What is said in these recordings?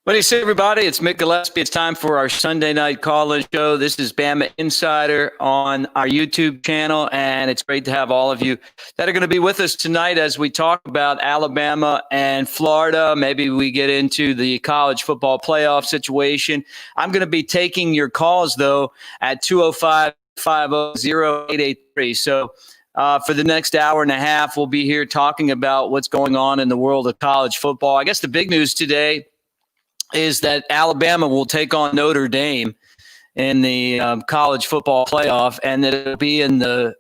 What do you say, everybody? It's Mick Gillespie. It's time for our Sunday night call-in show. This is Bama Insider on our YouTube channel, and it's great to have all of you that are going to be with us tonight as we talk about Alabama and Florida. Maybe we get into the college football playoff situation. I'm going to be taking your calls, though, at 205-500-0883. So for the next hour and a half, we'll be here talking about what's going on in the world of college football. I guess the big news today is that Alabama will take on Notre Dame in the college football playoff, and that it'll be in the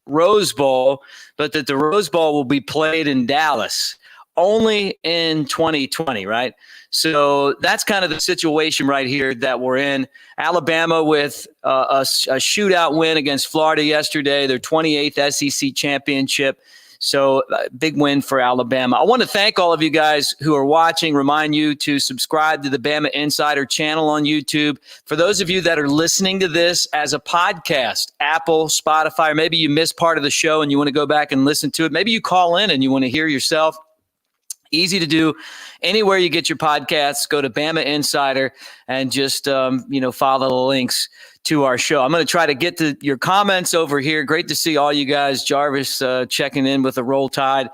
Rose Bowl, but that the Rose Bowl will be played in Dallas only in 2020, right? So that's kind of the situation right here that we're in. Alabama with a shootout win against Florida yesterday, their 28th SEC championship. So big win for Alabama. I want to thank all of you guys who are watching. Remind you to subscribe to the Bama Insider channel on YouTube. For those of you that are listening to this as a podcast, Apple, Spotify, or maybe you missed part of the show and you want to go back and listen to it. Maybe you call in and you want to hear yourself. Easy to do. Anywhere you get your podcasts, go to Bama Insider and just follow the links to our show. I'm going to try to get to your comments over here. Great to see all you guys. Jarvis checking in with a Roll Tide.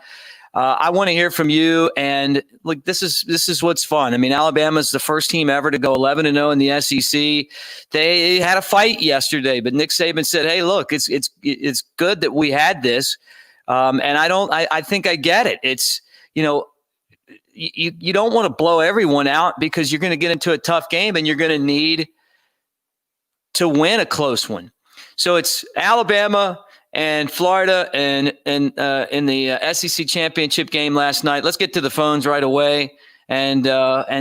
I want to hear from you. And look, this is what's fun. I mean, Alabama's the first team ever to go 11-0 in the SEC. They had a fight yesterday, but Nick Saban said, "Hey, look, it's good that we had this." And I think I get it. It's you don't want to blow everyone out because you're going to get into a tough game and you're going to need to win a close one. So it's Alabama and Florida and in the SEC championship game last night. Let's get to the phones right away and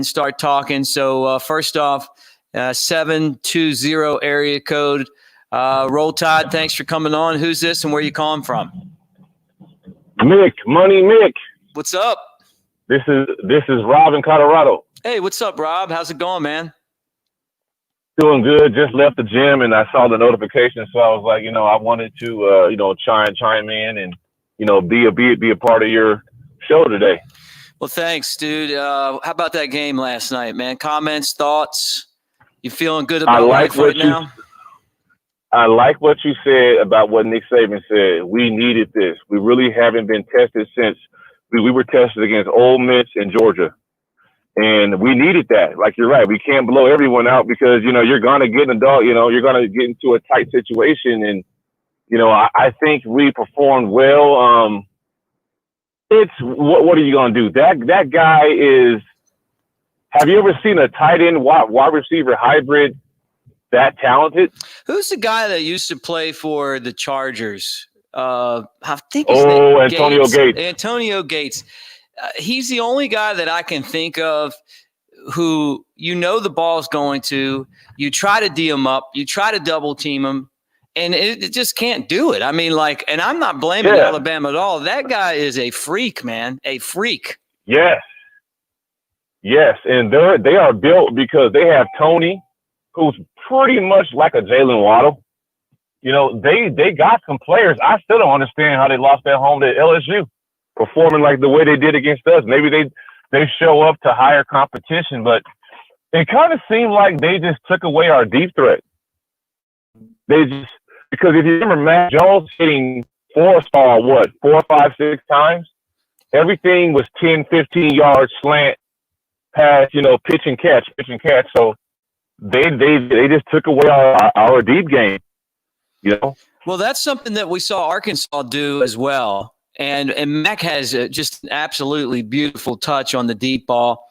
start talking. So first off, 720 area code. Roll Tide, thanks for coming on. Who's this and where are you calling from? Mick, Money Mick. What's up? This is Rob in Colorado. Hey, what's up, Rob? How's it going, man? Doing good. Just left the gym and I saw the notification, so I was like, I wanted to, chime in and, be a part of your show today. Well, thanks, dude. How about that game last night, man? Comments, thoughts? You feeling good about life right now? I like what you said about what Nick Saban said. We needed this. We really haven't been tested since we were tested against Ole Miss and Georgia. And we needed that. Like, you're right. We can't blow everyone out because, you're going to get you're going to get into a tight situation. And, I think we performed well. It's what are you going to do? That guy is, have you ever seen a tight end wide receiver hybrid that talented? Who's the guy that used to play for the Chargers? I think his name Antonio Gates. Antonio Gates. He's the only guy that I can think of who the ball's going to. You try to D him up, you try to double team him, and it just can't do it. I mean, and I'm not blaming Alabama at all. That guy is a freak, man, a freak. Yes, and they are built because they have Tony, who's pretty much like a Jalen Waddle. They got some players. I still don't understand how they lost at home to LSU, performing like the way they did against us. Maybe they show up to higher competition, but it kind of seemed like they just took away our deep threat. Because if you remember Matt Jones hitting 4 or 5, 6 times, everything was 10, 15 yards slant pass, pitch and catch. So they just took away our deep game. Well, that's something that we saw Arkansas do as well. And Mac has just an absolutely beautiful touch on the deep ball.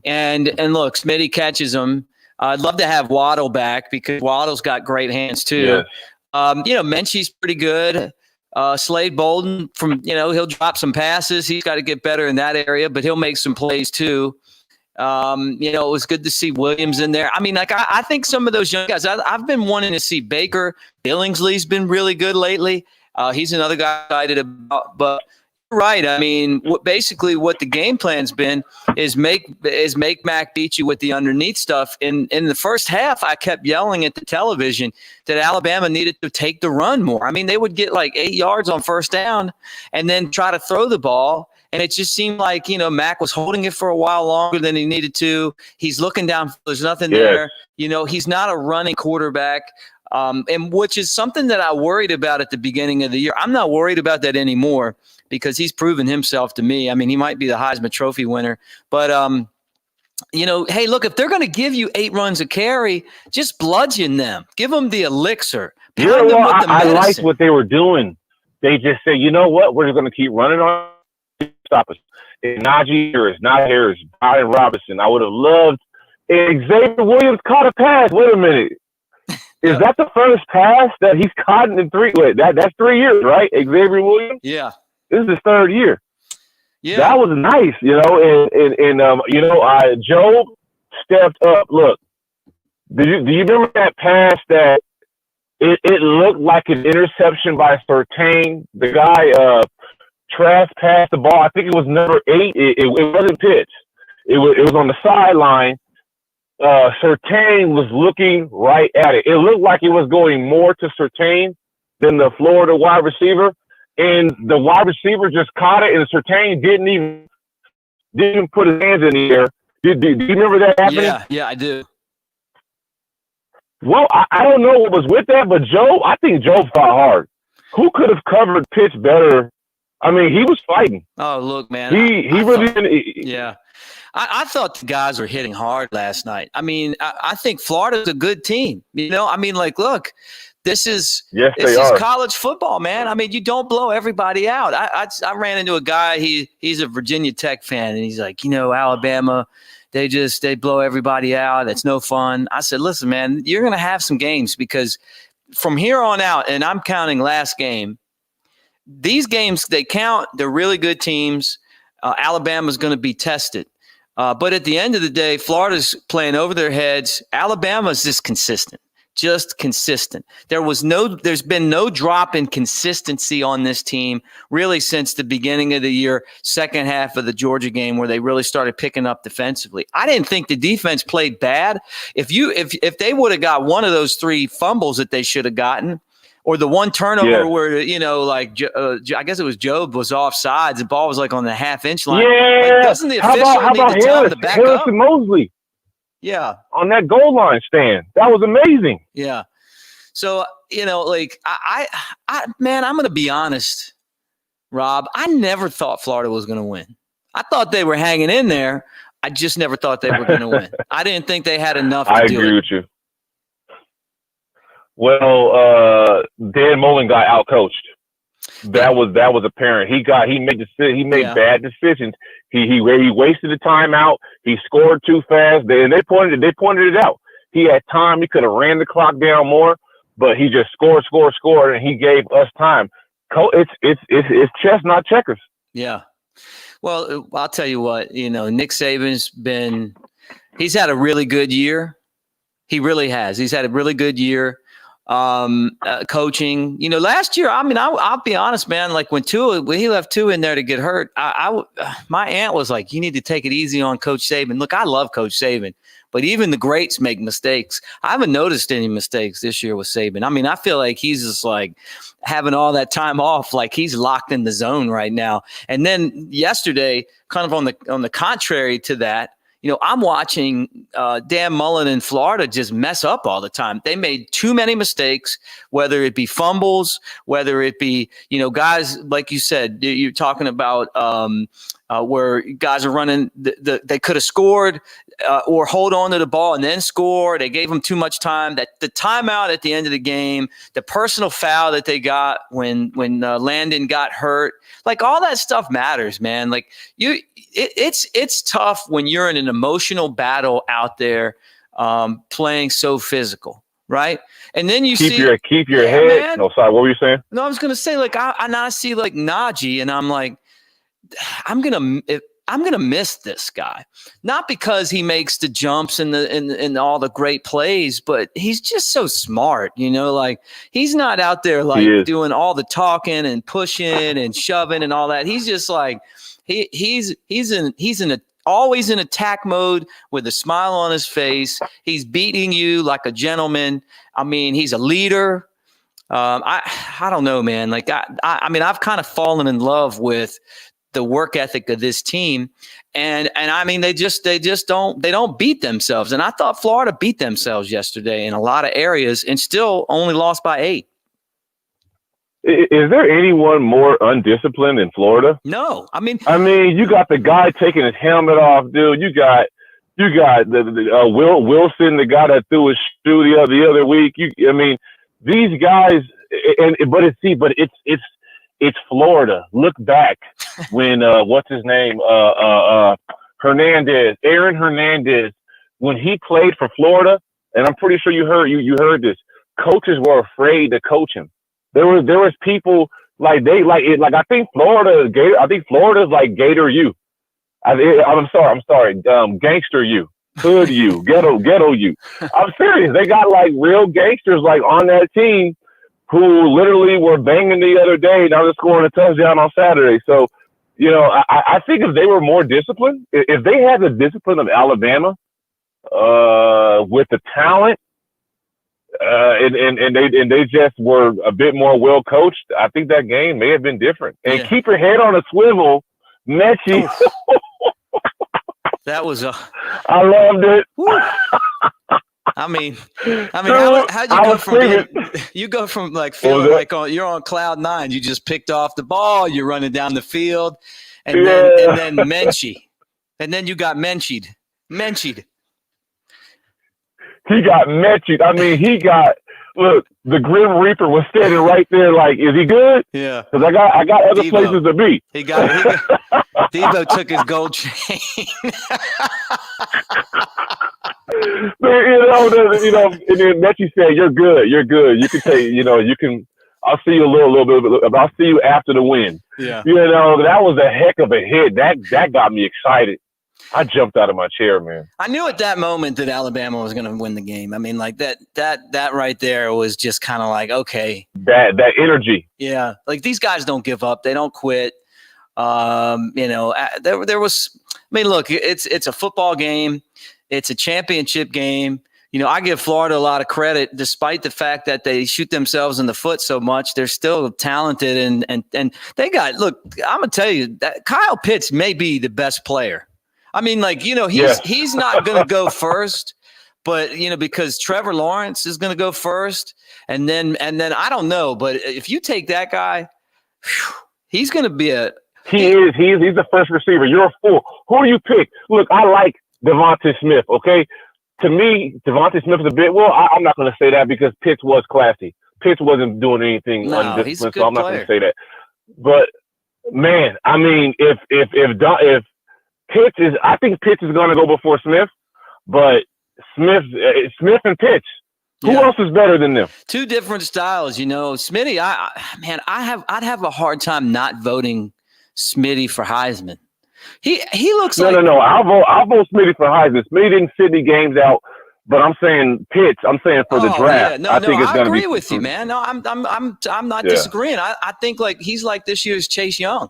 And look, Smitty catches him. I'd love to have Waddle back because Waddle's got great hands too. Yes. Menchie's pretty good. Slade Bolden he'll drop some passes. He's got to get better in that area, but he'll make some plays too. It was good to see Williams in there. I mean, I think some of those young guys, I've been wanting to see Baker. Billingsley's been really good lately. He's another guy I'm excited about, but you're right. I mean, basically what the game plan's been is make Mac beat you with the underneath stuff. In the first half, I kept yelling at the television that Alabama needed to take the run more. I mean, they would get like 8 yards on first down and then try to throw the ball. And it just seemed like, Mac was holding it for a while longer than he needed to. He's looking down. There's nothing there. He's not a running quarterback. And which is something that I worried about at the beginning of the year. I'm not worried about that anymore because he's proven himself to me. I mean, he might be the Heisman Trophy winner, but hey, look, if they're going to give you 8 runs a carry, just bludgeon them. Give them the elixir. Pound them with the I medicine. liked what they were doing. They just said, you know what? We're just going to keep running on. Stop us. And Najee Harris, not Harris, Brian Robinson. I would have loved. And Xavier Williams caught a pass. Wait a minute. Is that the first pass that he's caught in 3? Wait, that's 3 years, right? Xavier Williams? Yeah. This is his 3rd year. Yeah. That was nice, and Job stepped up. Look, do you remember that pass that it looked like an interception by Surtain? The guy Trask passed the ball. I think it was number 8. It wasn't pitched. It was on the sideline. Surtain was looking right at it. It looked like it was going more to Surtain than the Florida wide receiver. And the wide receiver just caught it, and Surtain didn't even put his hands in the air. Do you remember that happening? Yeah, I do. Well, I don't know what was with that, but I think Joe fought hard. Who could have covered pitch better? I mean, he was fighting. Oh, look, man. He really didn't. Yeah. I thought the guys were hitting hard last night. I mean, I think Florida's a good team. Look. This is college football, man. I mean, you don't blow everybody out. I ran into a guy. He's a Virginia Tech fan, and he's like, Alabama, they blow everybody out. It's no fun. I said, listen, man, you're gonna have some games because from here on out, and I'm counting last game. These games they count. They're really good teams. Alabama's going to be tested, but at the end of the day, Florida's playing over their heads. Alabama's just consistent. There's been no drop in consistency on this team really since the beginning of the year, second half of the Georgia game where they really started picking up defensively. I didn't think the defense played bad. If they would have got one of those 3 fumbles that they should have gotten, or the one turnover where, I guess it was Job was offsides, the ball was like on the half-inch line. Yeah. Doesn't the official need to tell him to back Harris up? And Mosley. Yeah. On that goal line stand. That was amazing. Yeah. So, I'm going to be honest, Rob. I never thought Florida was going to win. I thought they were hanging in there. I just never thought they were going to win. I didn't think they had enough to do it. I agree with you. Well, Dan Mullen got outcoached. That was apparent. He made bad decisions. He wasted the timeout. He scored too fast. And they pointed it out. He had time. He could have ran the clock down more, but he just scored, and he gave us time. It's chess, not checkers. Yeah. Well, I'll tell you what. Nick Saban's he's had a really good year. He really has. He's had a really good year. Coaching, last year, I'll be honest, man, like when he left Tua in there to get hurt, my aunt was like, you need to take it easy on Coach Saban. Look, I love Coach Saban, but even the greats make mistakes. I haven't noticed any mistakes this year with Saban. I mean, I feel like he's just like having all that time off, like he's locked in the zone right now. And then yesterday, kind of on the contrary to that, I'm watching Dan Mullen in Florida just mess up all the time. They made too many mistakes, whether it be fumbles, whether it be, guys, like you said, you're talking about where guys are running, they could have scored or hold on to the ball and then score. They gave them too much time. That the timeout at the end of the game, the personal foul that they got when Landon got hurt, like all that stuff matters, man. Like it's tough when you're in an emotional battle out there playing so physical. Right. And then you keep your head. Man. No, sorry. What were you saying? No, I was going to say, like, I see like Najee and I'm like, I'm going to miss this guy, not because he makes the jumps and all the great plays, but he's just so smart, like he's not out there like doing all the talking and pushing and shoving and all that. He's just like, he's always in attack mode with a smile on his face. He's beating you like a gentleman. I mean, he's a leader. I don't know, man. Like, I mean, I've kind of fallen in love with the work ethic of this team. And I mean, they just don't beat themselves. And I thought Florida beat themselves yesterday in a lot of areas and still only lost by 8. Is there anyone more undisciplined in Florida? No. I mean, you got the guy taking his helmet off, dude. You got the Wilson, the guy that threw his shoe the other week. These guys, but it's Florida. Look back when what's his name, Aaron Hernandez, when he played for Florida, and I'm pretty sure you heard this. Coaches were afraid to coach him. There was people I think Florida's like Gator U. I'm sorry, gangster U, hood U, ghetto U. I'm serious. They got like real gangsters like on that team who literally were banging the other day. Now they're scoring a touchdown on Saturday. So, I think if they were more disciplined, if they had the discipline of Alabama, with the talent, and they just were a bit more well coached, I think that game may have been different. And keep your head on a swivel, Mechie. That was I loved it. I mean, how'd you go from you go from like feeling like you're on cloud 9? You just picked off the ball, you're running down the field, and then Menchie, and then you got Menchied. He got Menchied. I mean, look, the Grim Reaper was standing right there like, is he good? Yeah. Because I got other places to be. He got Debo took his gold chain. And then Mechie said, you're good. You can take, I'll see you a little bit, I'll see you after the win. Yeah. That was a heck of a hit. That got me excited. I jumped out of my chair, man. I knew at that moment that Alabama was going to win the game. I mean, like that right there was just kind of like, okay. That energy. Yeah. Like these guys don't give up. They don't quit. There was, look, it's a football game. It's a championship game. I give Florida a lot of credit, despite the fact that they shoot themselves in the foot so much. They're still talented and they got, look, I'm going to tell you that Kyle Pitts may be the best player. I mean, he's not going to go first, but because Trevor Lawrence is going to go first, and then I don't know, but if you take that guy, he's going to be he's the first receiver. You're a fool. Who do you pick? Look, I like Devontae Smith. Okay, to me, Devontae Smith is a bit. Well, I'm not going to say that because Pitts was classy. Pitts wasn't doing anything undisciplined, so I'm not going to say that. But man, I mean, if Pitts I think Pitts is going to go before Smith, but Smith and Pitts. Who else is better than them? Two different styles, Smitty, I'd have a hard time not voting Smitty for Heisman. He looks like no. I'll vote Smitty for Heisman. Smitty didn't sit any games out, but I'm saying Pitts. I'm saying for the draft. Yeah. I agree with you, man. No, I'm not disagreeing. I think like he's like this year's Chase Young.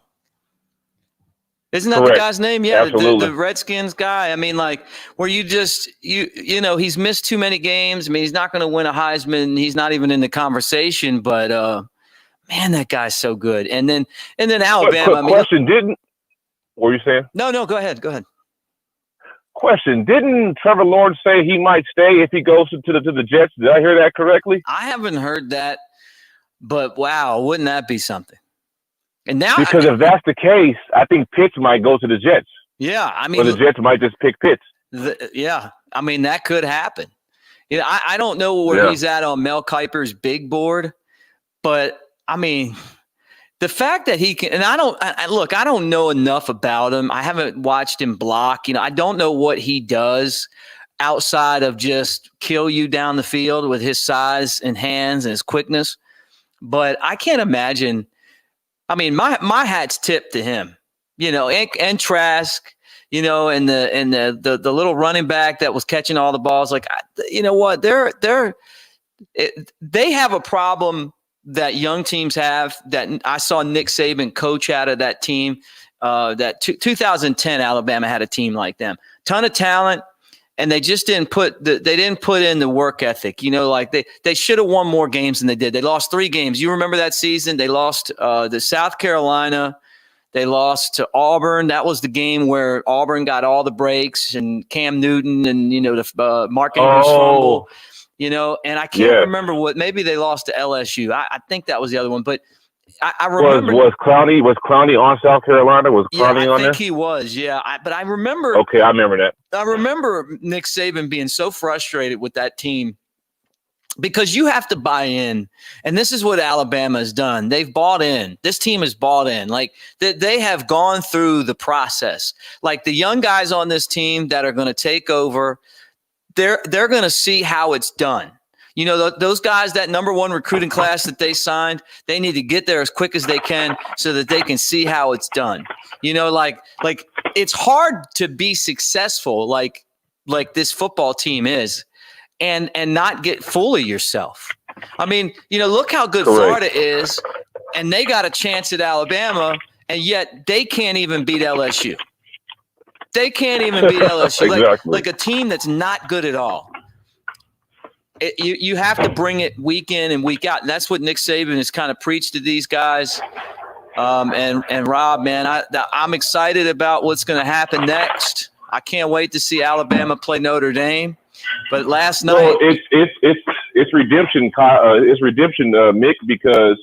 Isn't that Correct. The guy's name? Yeah, Absolutely. the Redskins guy. I mean, like where you just he's missed too many games. I mean, he's not going to win a Heisman. He's not even in the conversation. But man, that guy's so good. And then Alabama. What were you saying? No, go ahead. Question: didn't Trevor Lawrence say he might stay if he goes to the Jets? Did I hear that correctly? I haven't heard that, but wow, wouldn't that be something? And now, because if that's the case, I think Pitts might go to the Jets. Yeah, I mean, or the Jets might just pick Pitts. I mean that could happen. I don't know where he's at on Mel Kiper's big board, but I mean, the fact that he can, and I don't know enough about him. I haven't watched him block. I don't know what he does outside of just kill you down the field with his size and hands and his quickness. But I can't imagine. I mean, my hat's tipped to him, and Trask, and the little running back that was catching all the balls. Like, you know what? They have a problem that young teams have that I saw Nick Saban coach out of that team. 2010 Alabama had a team like them, ton of talent. And they just didn't put in the work ethic, like they should have won more games than they did. They lost 3 games. You remember that season? They lost the South Carolina. They lost to Auburn. That was the game where Auburn got all the breaks and Cam Newton and, the Mark Ingram's fumble, and I can't remember maybe they lost to LSU. I think that was the other one, but I remember. Was Clowney on South Carolina? Was Clowney on there? I think he was, but I remember. Okay, I remember that. I remember Nick Saban being so frustrated with that team because you have to buy in. And this is what Alabama has done. They've bought in. This team has bought in. Like they have gone through the process. Like the young guys on this team that are going to take over, they're going to see how it's done. Those guys, that number one recruiting class that they signed, they need to get there as quick as they can so that they can see how it's done. Like it's hard to be successful like this football team is and not get full of yourself. I mean, look how good Florida is, and they got a chance at Alabama, and yet they can't even beat LSU. They can't even beat LSU. Exactly. Like a team that's not good at all. You have to bring it week in and week out. And that's what Nick Saban has kind of preached to these guys. And Rob, man, I'm excited about what's going to happen next. I can't wait to see Alabama play Notre Dame. But last night, it's redemption. It's redemption, Mick, because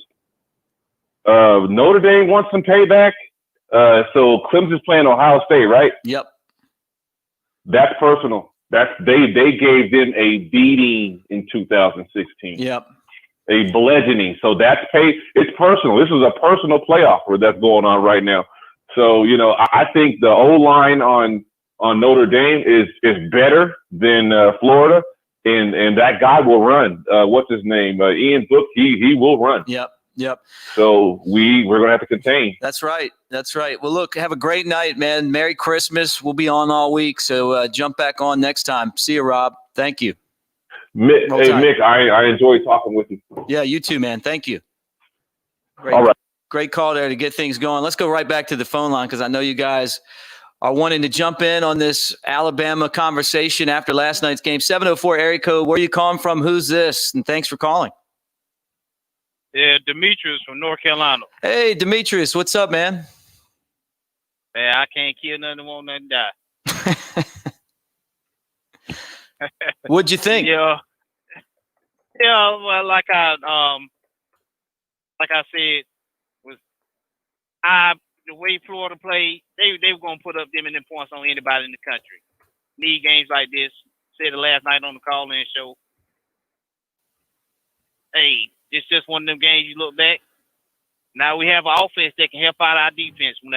Notre Dame wants some payback. So Clemson's playing Ohio State, right? Yep. That's personal. They gave them a beating in 2016. Yep. A bludgeoning. So it's personal. This is a personal playoff that's going on right now. So, I think the O-line on Notre Dame is better than Florida, and that guy will run. What's his name? Ian Book. He will run. Yep. So we're going to have to contain. That's right. Well, look, have a great night, man. Merry Christmas. We'll be on all week. So jump back on next time. See you, Rob. Thank you. Mick, I enjoy talking with you. Yeah, you too, man. Thank you. All right. Great call there to get things going. Let's go right back to the phone line because I know you guys are wanting to jump in on this Alabama conversation after last night's game. 704 area code. Where are you calling from? Who's this? And thanks for calling. Yeah, Demetrius from North Carolina. Hey, Demetrius, what's up, man? Man, I can't kill nothing, won't nothing die. What'd you think? Yeah. Well, like I said, the way Florida played, they were gonna put up them and them points on anybody in the country. Need games like this. Said it last night on the call-in show. Hey. It's just one of them games you look back. Now we have an offense that can help out our defense when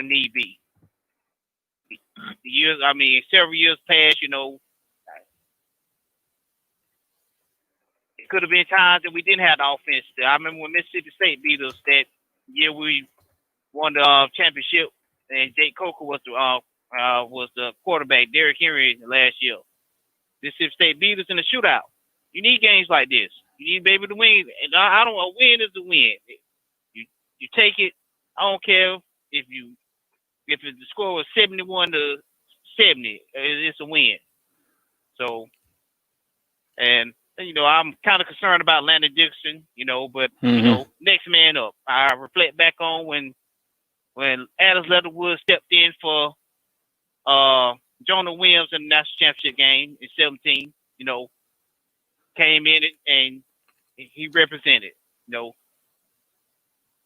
need be. Several years past, it could have been times that we didn't have the offense. I remember when Mississippi State beat us that year we won the championship, and Jake Coker was the quarterback, Derrick Henry last year. Mississippi State beat us in the shootout. You need games like this. You need to be able to win. And I don't know, a win is a win. You take it. I don't care if the score was 71-70. It's a win. So, and I'm kind of concerned about Landon Dickerson. But next man up. I reflect back on when Adams Leatherwood stepped in for Jonah Williams in the national championship game in 2017. Came in and he represented,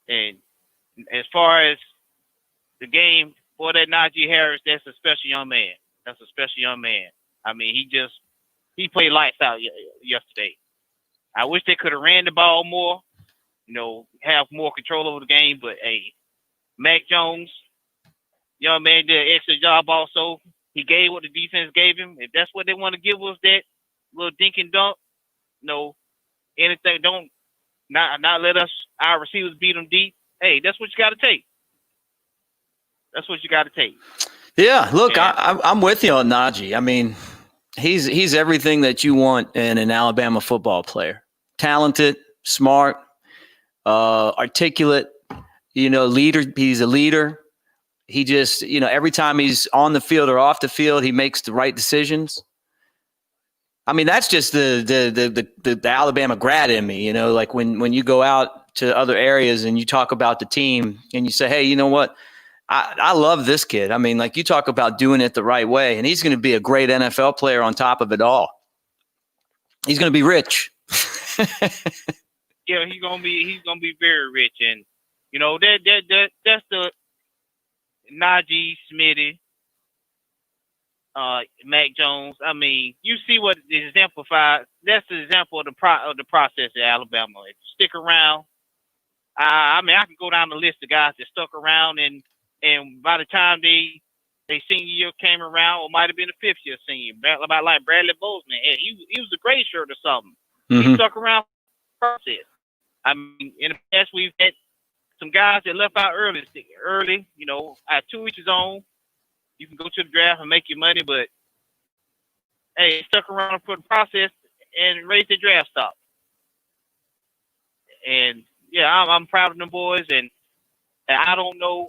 And as far as the game for that Najee Harris, that's a special young man. I mean, he played lights out yesterday. I wish they could have ran the ball more, have more control over the game. But hey, Mac Jones, young man, did an excellent job. Also, he gave what the defense gave him. If that's what they want to give us, that little dink and dunk. Anything, don't not let our receivers beat them deep. Hey, that's what you got to take. Yeah, look, I'm with you on Najee. I mean, he's everything that you want in an Alabama football player. Talented, smart, articulate, leader. He's a leader. He just, every time he's on the field or off the field, he makes the right decisions. I mean, that's just the Alabama grad in me, like when you go out to other areas and you talk about the team and you say, hey, you know what? I love this kid. I mean, like you talk about doing it the right way, and he's going to be a great NFL player on top of it all. He's going to be rich. Yeah, he's gonna be very rich, and you know that's the Najee, Smitty, Mac Jones. I mean, you see what is exemplified. That's the example of the process at Alabama. If you stick around, I mean, I can go down the list of guys that stuck around, and by the time they senior year came around, or might have been the 5th year senior, about like Bradley Bozeman. He was a gray shirt or something. Mm-hmm. He stuck around for the process. I mean, in the past we've had some guys that left out early. You know, at 2 each on, you can go to the draft and make your money, but hey, stuck around for the process and raised the draft stock. And yeah, I'm proud of them boys, and I don't know.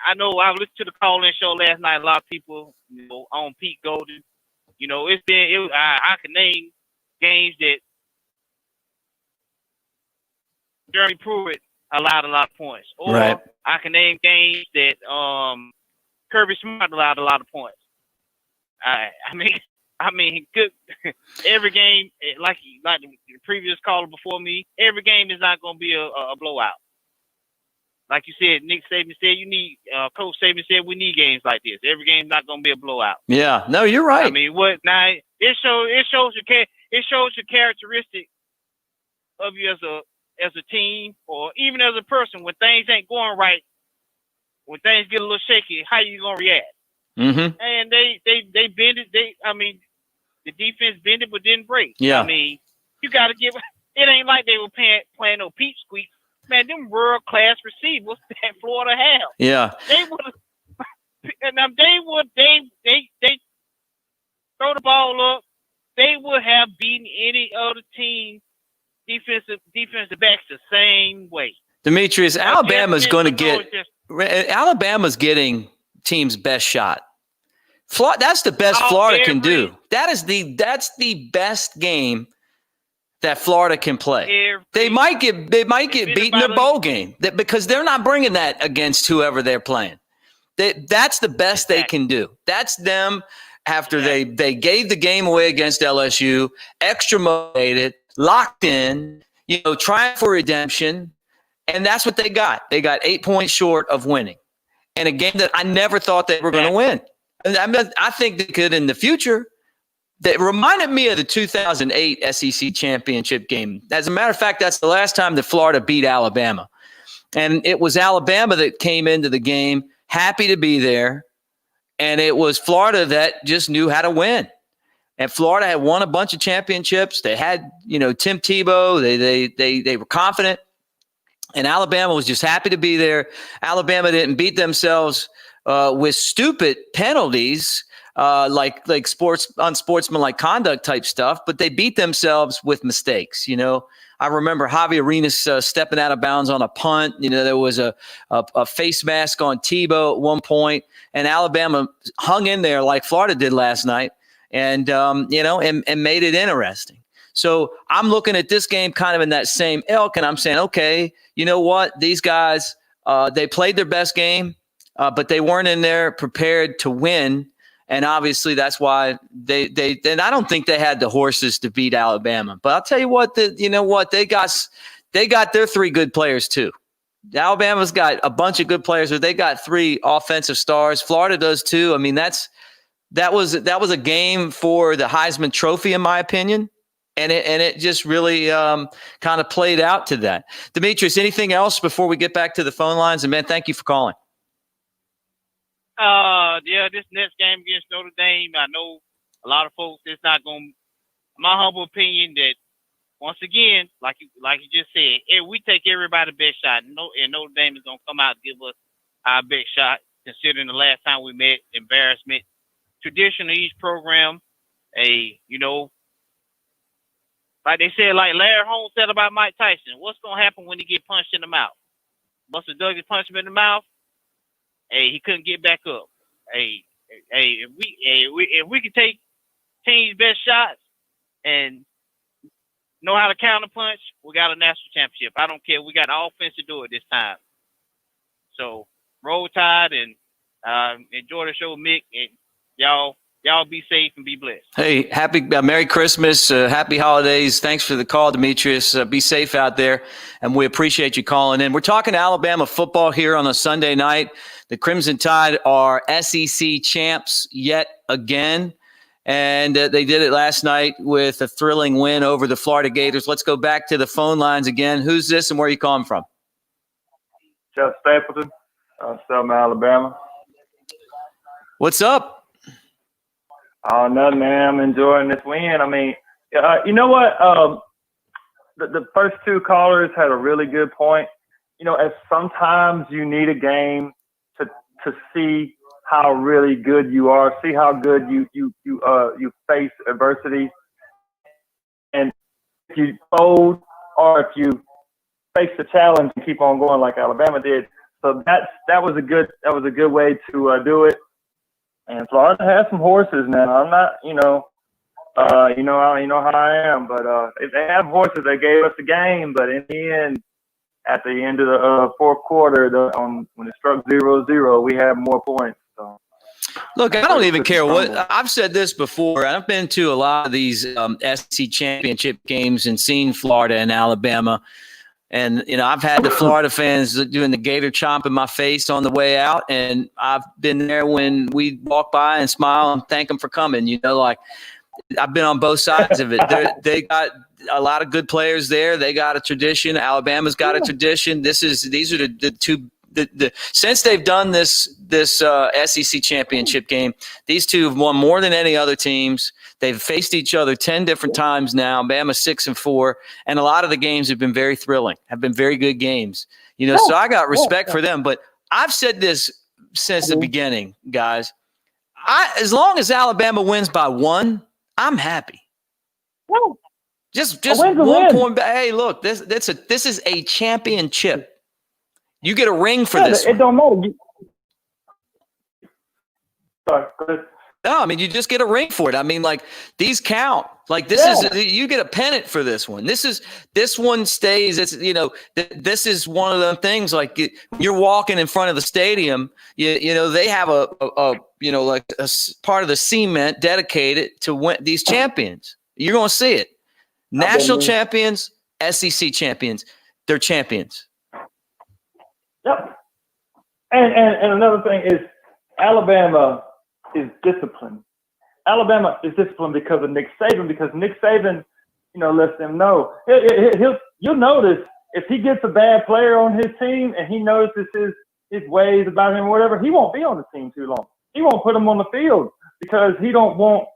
I know I listened to the call-in show last night. A lot of people, you know, on Pete Golden. You know, I can name games that Jeremy Pruitt allowed a lot of points, or right. I can name games that Kirby Smart allowed a lot of points. I mean, good. Every game, like the previous caller before me, every game is not going to be a blowout. Like you said, Nick Saban said Coach Saban said we need games like this. Every game's not going to be a blowout. Yeah, no, you're right. I mean, what now? It shows your characteristic of you as a team, or even as a person. When things ain't going right, when things get a little shaky, how you gonna react? Mm-hmm. And they bend it. The defense bend it but didn't break. Yeah. I mean, you got to give. It ain't like they were playing no peep squeak. Man, them world class receivers that Florida have. Yeah. They would have. And they throw the ball up. They would have beaten any other team defensive backs the same way. Demetrius, Alabama's getting team's best shot. That's the best Florida can do. That's the best game that Florida can play. They might get beaten in a bowl game because they're not bringing that against whoever they're playing. That's the best they can do. That's them after they gave the game away against LSU, extra motivated, locked in, trying for redemption. And that's what they got. They got 8 points short of winning. And a game that I never thought they were going to win. And I think they could in the future. That reminded me of the 2008 SEC championship game. As a matter of fact, that's the last time that Florida beat Alabama. And it was Alabama that came into the game happy to be there. And it was Florida that just knew how to win. And Florida had won a bunch of championships. They had, Tim Tebow. They were confident. And Alabama was just happy to be there. Alabama didn't beat themselves with stupid penalties, like unsportsmanlike conduct type stuff, but they beat themselves with mistakes. I remember Javi Arenas stepping out of bounds on a punt. There was a face mask on Tebow at one point, and Alabama hung in there like Florida did last night, and made it interesting. So I'm looking at this game kind of in that same ilk, and I'm saying, okay, you know what? These guys, they played their best game, but they weren't in there prepared to win. And obviously that's why they I don't think they had the horses to beat Alabama. But I'll tell you what, they got their 3 good players too. Alabama's got a bunch of good players, but they got 3 offensive stars. Florida does too. I mean, that was a game for the Heisman Trophy, in my opinion. And it just really kind of played out to that. Demetrius, anything else before we get back to the phone lines? And man, thank you for calling. This next game against Notre Dame, I know a lot of folks. It's not going. My humble opinion that once again, like you just said, we take everybody's best shot. And Notre Dame is going to come out and give us our best shot. Considering the last time we met, embarrassment. Tradition of each program, like they said, like Larry Holmes said about Mike Tyson, what's going to happen when he get punched in the mouth? Buster Douglas punched him in the mouth. He couldn't get back up. If we can take team's best shots and know how to counter punch, we got a national championship. I don't care. We got the offense to do it this time. So roll tide and enjoy the show, Mick, and y'all be safe and be blessed. Hey, happy Merry Christmas, happy holidays. Thanks for the call, Demetrius. Be safe out there, and we appreciate you calling in. We're talking Alabama football here on a Sunday night. The Crimson Tide are SEC champs yet again, and they did it last night with a thrilling win over the Florida Gators. Let's go back to the phone lines again. Who's this and where are you calling from? Jeff Stapleton, Selma, Alabama. What's up? Oh, nothing, man. I'm enjoying this win. I mean, you know what? The first two callers had a really good point. You know, as sometimes you need a game to see how really good you are, see how good you face adversity, and if you fold or if you face the challenge and keep on going like Alabama did. So that was a good way to do it. And Florida has some horses now. I'm not, you know how I am, but if they have horses, they gave us the game. But in the end, at the end of the fourth quarter, when it struck 0-0, we had more points. So. Look, I don't even care what – I've said this before. I've been to a lot of these SEC championship games and seen Florida and Alabama. And, you know, I've had the Florida fans doing the gator chomp in my face on the way out. And I've been there when we walk by and smile and thank them for coming. You know, like I've been on both sides of it. They got a lot of good players there. They got a tradition. Alabama's got a tradition. These are the two. Since they've done this SEC championship game, these two have won more than any other teams. They've faced each other 10 different times now. Bama 6-4, and a lot of the games have been very thrilling, have been very good games. You know, so I got respect for them. But I've said this since the beginning, guys. As long as Alabama wins by 1, I'm happy. Just 1 point back. Hey, look, this is a championship. You get a ring for this. It don't matter. Sorry. No, I mean, you just get a ring for it. I mean, like, these count. Like, this is, you get a pennant for this one. This one stays. It's, you know, this is one of them things, like, you're walking in front of the stadium, you know, they have a part of the cement dedicated to win these champions. You're going to see it. National champions, SEC champions, they're champions. Yep. And another thing is Alabama is disciplined. Alabama is disciplined because of Nick Saban, because Nick Saban, you know, lets them know. You'll notice if he gets a bad player on his team and he notices his ways about him or whatever, he won't be on the team too long. He won't put him on the field because he don't want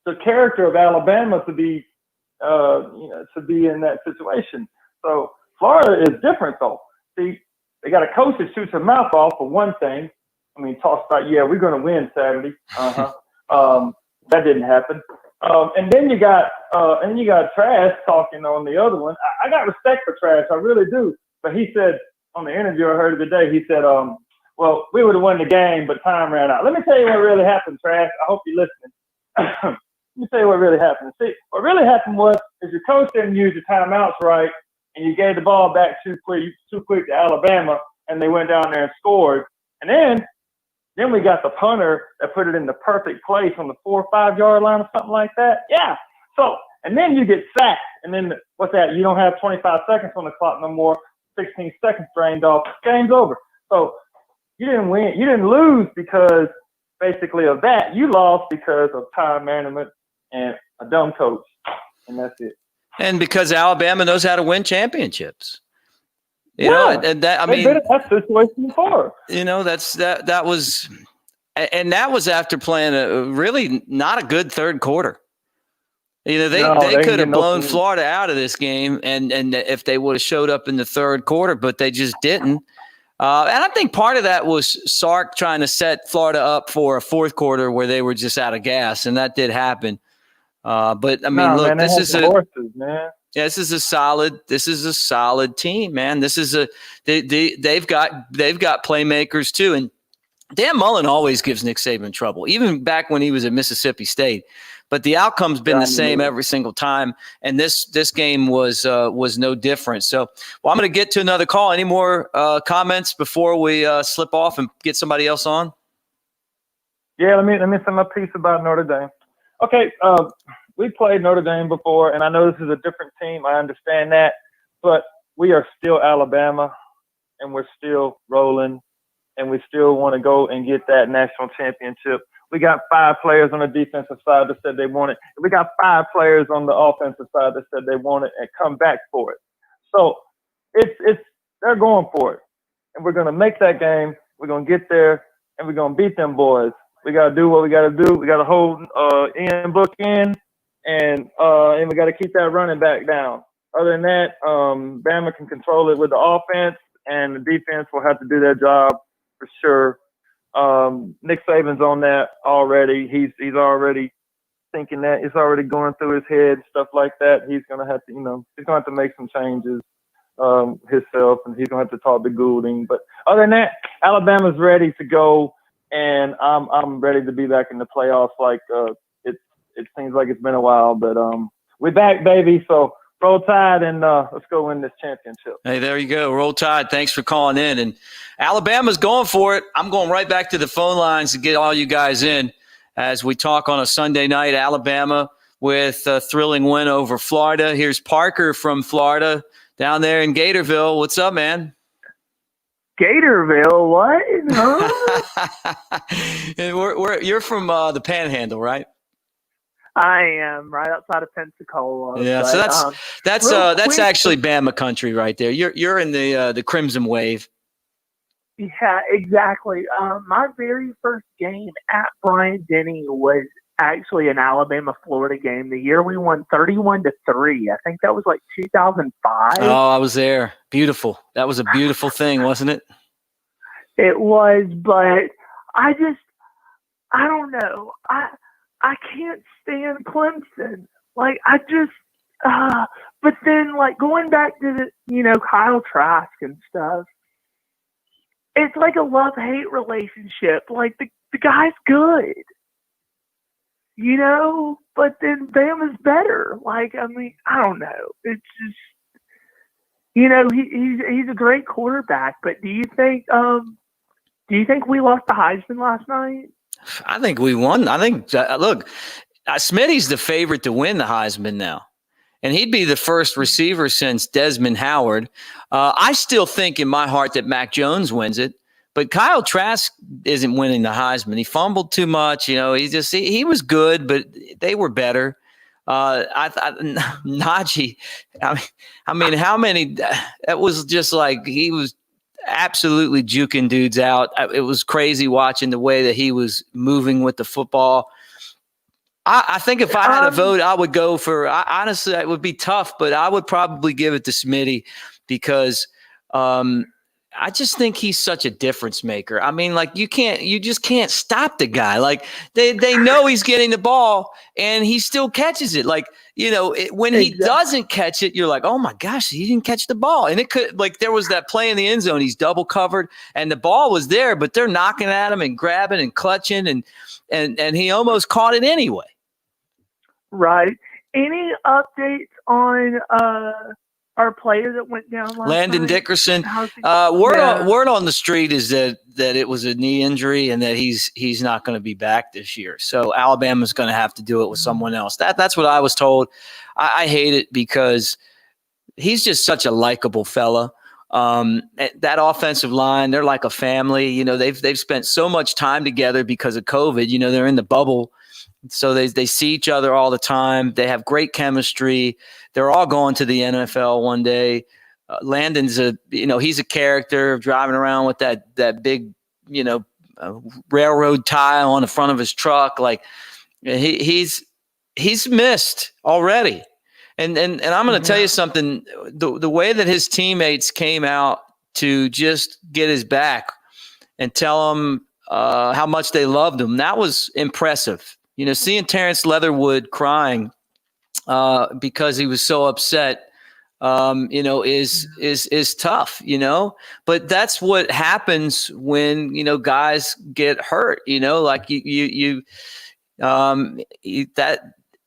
the character of Alabama to be, to be in that situation. So Florida is different though. See, they got a coach that shoots her mouth off for one thing. I mean, talks about, yeah, we're going to win Saturday. That didn't happen. And then you got Trash talking on the other one. I got respect for Trash, I really do. But he said on the interview I heard today, he said, well, we would have won the game, but time ran out. Let me tell you what really happened, Trash. I hope you're listening. Let me tell you what really happened. See, what really happened was your coach didn't use your timeouts right, and you gave the ball back too quick to Alabama, and they went down there and scored. And then we got the punter that put it in the perfect place on the 4 or 5 yard line or something like that. Yeah. So, and then you get sacked. And then what's that? You don't have 25 seconds on the clock no more. 16 seconds drained off. Game's over. So you didn't win. You didn't lose because basically of that. You lost because of time management and a dumb coach. And that's it. And because Alabama knows how to win championships. You know, and that, I mean, that's the situation before. You know, that was after playing a really not a good third quarter. You know, they could have blown Florida out of this game, and if they would have showed up in the third quarter, but they just didn't. And I think part of that was Sark trying to set Florida up for a fourth quarter where they were just out of gas, and that did happen. But I mean, look, this is horses, man. Yeah, this is a solid team, man. This is they've got playmakers too. And Dan Mullen always gives Nick Saban trouble, even back when he was at Mississippi State. but the outcome's been the same every single time. And this game was no different. So, well, I'm going to get to another call. Any more comments before we slip off and get somebody else on? Yeah, let me say my piece about Notre Dame. Okay, we played Notre Dame before, and I know this is a different team. I understand that, but we are still Alabama, and we're still rolling, and we still want to go and get that national championship. We got 5 players on the defensive side that said they want it. We got 5 players on the offensive side that said they want it and come back for it. So they're going for it, and we're gonna make that game. We're gonna get there, and we're gonna beat them boys. We got to do what we got to do. We got to hold Ian Book in, and we got to keep that running back down. Other than that, Bama can control it with the offense, and the defense will have to do their job for sure. Nick Saban's on that already. He's already thinking that. It's already going through his head, stuff like that. He's going to have to, he's going to have to make some changes himself, and he's going to have to talk to Goulding. But other than that, Alabama's ready to go. And I'm ready to be back in the playoffs. Like it seems like it's been a while, but we're back, baby. So roll Tide and let's go win this championship. Hey, there you go. Roll Tide. Thanks for calling in. And Alabama's going for it. I'm going right back to the phone lines to get all you guys in as we talk on a Sunday night. Alabama with a thrilling win over Florida. Here's Parker from Florida down there in Gatorville. What's up, man? Gatorville, what? Huh? You're from the Panhandle, right? I am right outside of Pensacola. Yeah, but, so that's actually Bama country right there. You're in the Crimson Wave. Yeah, exactly. My very first game at Bryant-Denny was actually an Alabama-Florida game. The year we won 31-3. I think that was like 2005. Oh, I was there. Beautiful. That was a beautiful thing, wasn't it? It was, but I don't know. I can't stand Clemson. Like, but then, like, going back to Kyle Trask and stuff, it's like a love-hate relationship. Like, the guy's good. But then Bama's better. Like, I mean, I don't know. It's just, he's a great quarterback. But do you think we lost the Heisman last night? I think we won. I think, look, Smitty's the favorite to win the Heisman now. And he'd be the first receiver since Desmond Howard. I still think in my heart that Mac Jones wins it. But Kyle Trask isn't winning the Heisman. He fumbled too much. He was good, but they were better. Najee, I mean, how many? That was just like he was absolutely juking dudes out. It was crazy watching the way that he was moving with the football. I think if I had a vote, I would go for. Honestly, it would be tough, but I would probably give it to Smitty because. I just think he's such a difference maker. I mean, like you just can't stop the guy. Like they know he's getting the ball and he still catches it. Like, when he doesn't catch it, you're like, oh my gosh, he didn't catch the ball. And it could, like, there was that play in the end zone. He's double covered and the ball was there, but they're knocking at him and grabbing and clutching and he almost caught it anyway. Right. Any updates on, our player that went down last Landon night? Dickerson. Word on the street is that it was a knee injury and that he's not going to be back this year. So Alabama's going to have to do it with someone else. That's what I was told. I hate it because he's just such a likable fella. That offensive line, they're like a family. They've spent so much time together because of COVID. They're in the bubble. So they see each other all the time. They have great chemistry. They're all going to the NFL one day. Landon's he's a character driving around with that big, railroad tie on the front of his truck. Like he's missed already. And I'm going to tell you something, the way that his teammates came out to just get his back and tell him how much they loved him, that was impressive. Seeing Terrence Leatherwood crying because he was so upset, is tough, But that's what happens when, guys get hurt, like you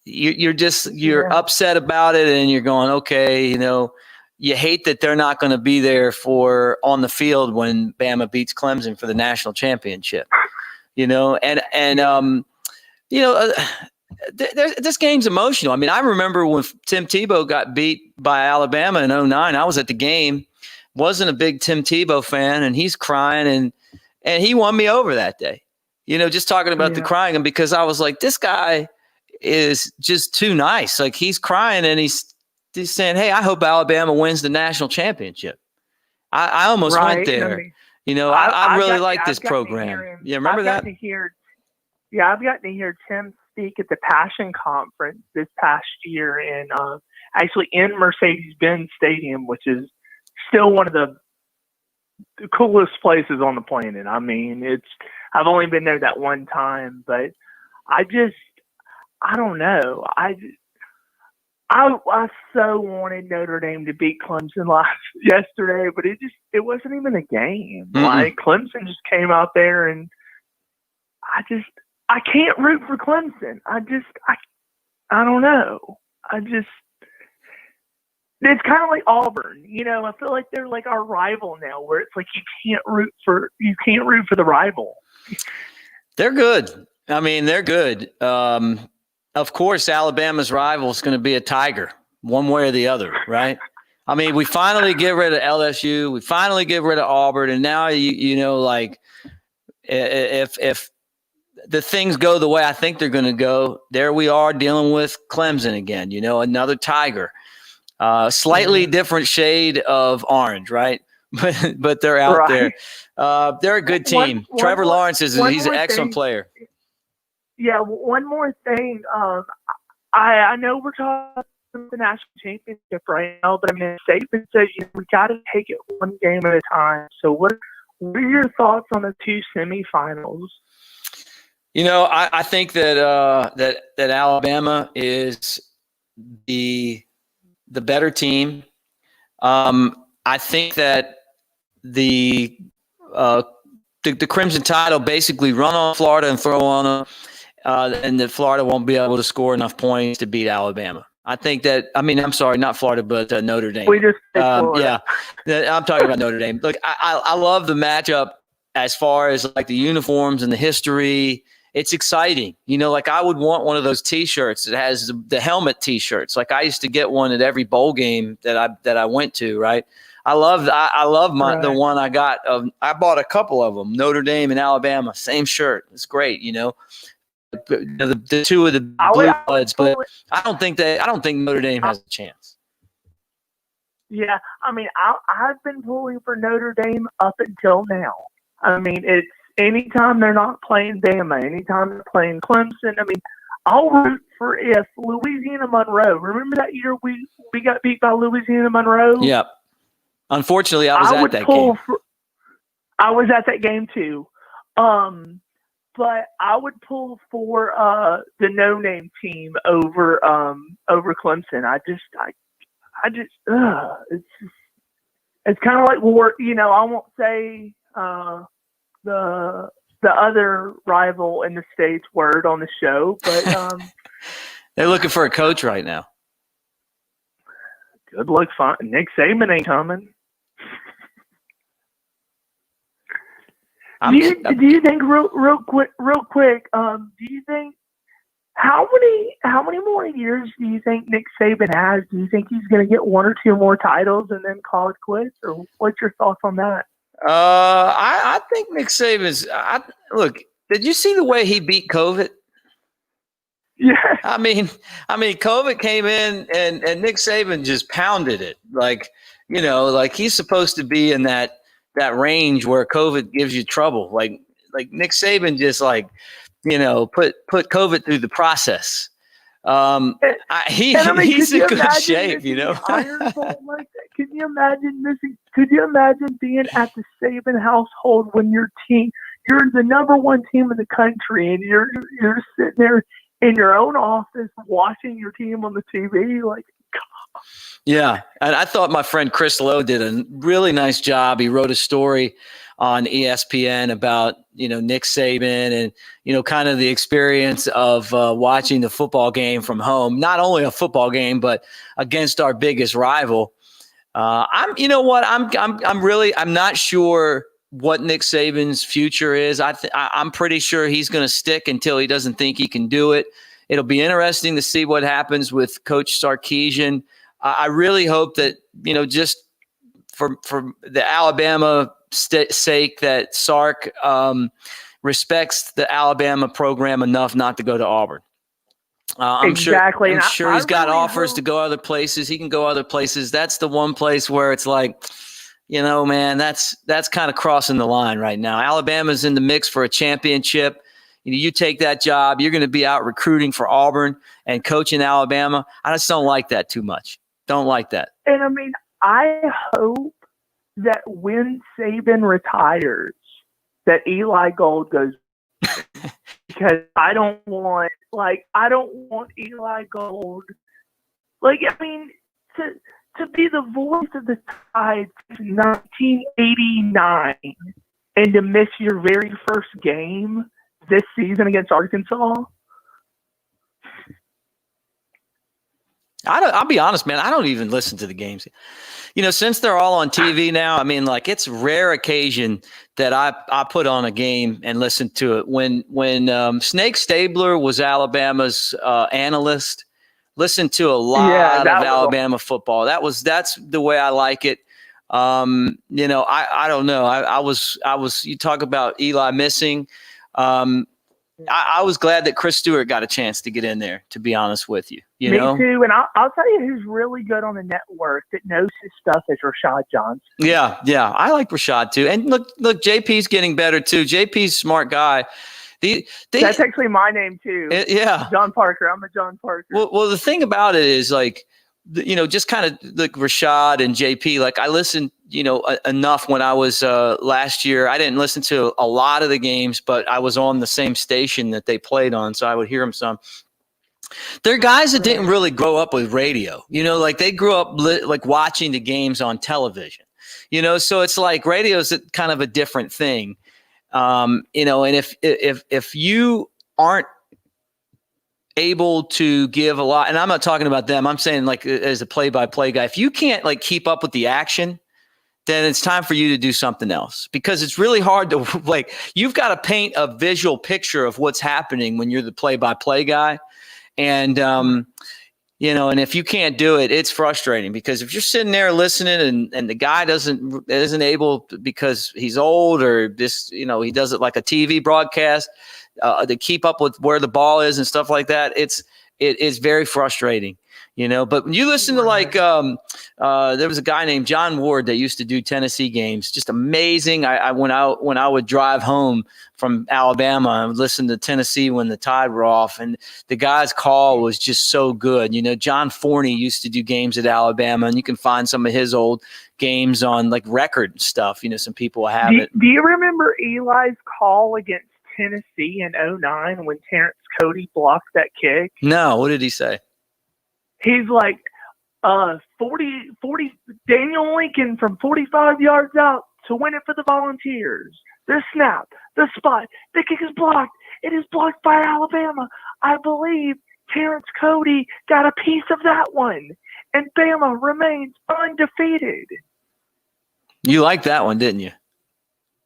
You're upset about it, and you're going, okay, you hate that they're not going to be there on the field when Bama beats Clemson for the national championship, this game's emotional. I mean, I remember when Tim Tebow got beat by Alabama in 2009. I was at the game, wasn't a big Tim Tebow fan, and he's crying, and he won me over that day. Just talking about the crying, and because I was like, this guy is just too nice. Like, he's crying, and he's saying, hey, I hope Alabama wins the national championship. I almost went there. I really like this program. Yeah, remember that? I've gotten to hear Tim speak at the Passion Conference this past year actually in Mercedes-Benz Stadium, which is still one of the coolest places on the planet. I mean, I've only been there that one time, but I don't know. I so wanted Notre Dame to beat Clemson yesterday, but it wasn't even a game. Mm-hmm. Like, Clemson just came out there, and I can't root for Clemson. I don't know. It's kind of like Auburn. I feel like they're like our rival now, where it's like you can't root for the rival. They're good. I mean, they're good. Of course, Alabama's rival is going to be a Tiger, one way or the other, right? I mean, we finally get rid of LSU, we finally get rid of Auburn, and now like, if the things go the way I think they're going to go, there we are dealing with Clemson again. Another Tiger, slightly different shade of orange, right? But they're out there. They're a good team. Trevor Lawrence he's an excellent player. Yeah, one more thing. I know we're talking about the national championship right now, but I mean, Saban said we got to take it one game at a time. So what are your thoughts on the two semifinals? I think that Alabama is the better team. I think that the Crimson Tide will basically run on Florida and throw on them. And that Florida won't be able to score enough points to beat Alabama. I think that, I'm sorry, not Florida, but Notre Dame. We just yeah, I'm talking about Notre Dame. Look, I love the matchup as far as like the uniforms and the history. It's exciting. Like, I would want one of those T-shirts that has the helmet T-shirts. Like, I used to get one at every bowl game that I went to. Right. I love the one I got. I bought a couple of them. Notre Dame and Alabama, same shirt. It's great. The two of the blue bloods, but I don't think Notre Dame has a chance. Yeah, I've been pulling for Notre Dame up until now. It's anytime they're not playing Bama, anytime they're playing Clemson. I'll root for if Louisiana Monroe. Remember that year we got beat by Louisiana Monroe? Yep. Unfortunately, I was at that game. I was at that game too. But I would pull for the no-name team over Clemson. It's kind of like war. I won't say the other rival in the state's word on the show, but they're looking for a coach right now. Good luck. Nick Saban ain't coming. Do you think real quick? Do you think how many more years do you think Nick Saban has? Do you think he's going to get one or two more titles and then call it quits, or what's your thoughts on that? I think Nick Saban's. Look, did you see the way he beat COVID? Yeah. COVID came in and Nick Saban just pounded it. Like he's supposed to be in that range where COVID gives you trouble. Like Nick Saban just put COVID through the process. He's in good shape, Iron Bowl like that? Could you imagine missing? Could you imagine being at the Saban household when you're the number one team in the country, and you're sitting there in your own office watching your team on the TV? Like, God. Yeah, and I thought my friend Chris Lowe did a really nice job. He wrote a story on ESPN about, Nick Saban and, kind of the experience of watching the football game from home, not only a football game, but against our biggest rival. I'm not sure what Nick Saban's future is. I'm pretty sure he's going to stick until he doesn't think he can do it. It'll be interesting to see what happens with Coach Sarkisian. I really hope that, just for the Alabama sake, that Sark respects the Alabama program enough not to go to Auburn. I'm exactly. sure he's got really offers to go other places. He can go other places. That's the one place where it's like, man, that's kind of crossing the line right now. Alabama's in the mix for a championship. You take that job, you're going to be out recruiting for Auburn and coaching Alabama. I just don't like that too much. Don't like that. And I mean, I hope that when Saban retires, that Eli Gold goes, because I don't want Eli Gold. Like, I mean, to be the voice of the Tide since 1989 and to miss your very first game this season against Arkansas. I'll be honest, man. I don't even listen to the games. Since they're all on TV now, I mean, like, it's rare occasion that I put on a game and listen to it. When Snake Stabler was Alabama's analyst, listened to a lot of Alabama football. That's the way I like it. I don't know. I was. You talk about Eli missing. I was glad that Chris Stewart got a chance to get in there, to be honest with you. Me too. And I'll tell you who's really good on the network that knows his stuff is Rashad Johnson. Yeah. I like Rashad too. And look, JP's getting better too. JP's a smart guy. That's actually my name too. Yeah. John Parker. I'm a John Parker. Well, the thing about it is, like, just kind of like Rashad and JP, like, I listened, enough when I was last year. I didn't listen to a lot of the games, but I was on the same station that they played on, so I would hear them some. They're guys that didn't really grow up with radio, like they grew up like watching the games on television, so it's like radio's kind of a different thing. And if you aren't able to give a lot, and I'm not talking about them, I'm saying, like, as a play-by-play guy, if you can't, like, keep up with the action, then it's time for you to do something else, because it's really hard to, like, you've got to paint a visual picture of what's happening when you're the play-by-play guy. And, and if you can't do it, it's frustrating, because if you're sitting there listening and the guy isn't able, because he's old or this, he does it like a TV broadcast, to keep up with where the ball is and stuff like that, it is very frustrating. But when you listen to, like, there was a guy named John Ward that used to do Tennessee games, just amazing. When I would drive home from Alabama, I would listen to Tennessee when the Tide were off, and the guy's call was just so good. John Forney used to do games at Alabama, and you can find some of his old games on, like, record and stuff. Some people have it. Do you remember Eli's call against Tennessee in 2009 when Terrence Cody blocked that kick? No, what did he say? He's like, 40 Daniel Lincoln from 45 yards out to win it for the Volunteers. The snap, the spot, the kick is blocked. It is blocked by Alabama. I believe Terrence Cody got a piece of that one, and Bama remains undefeated. You liked that one, didn't you?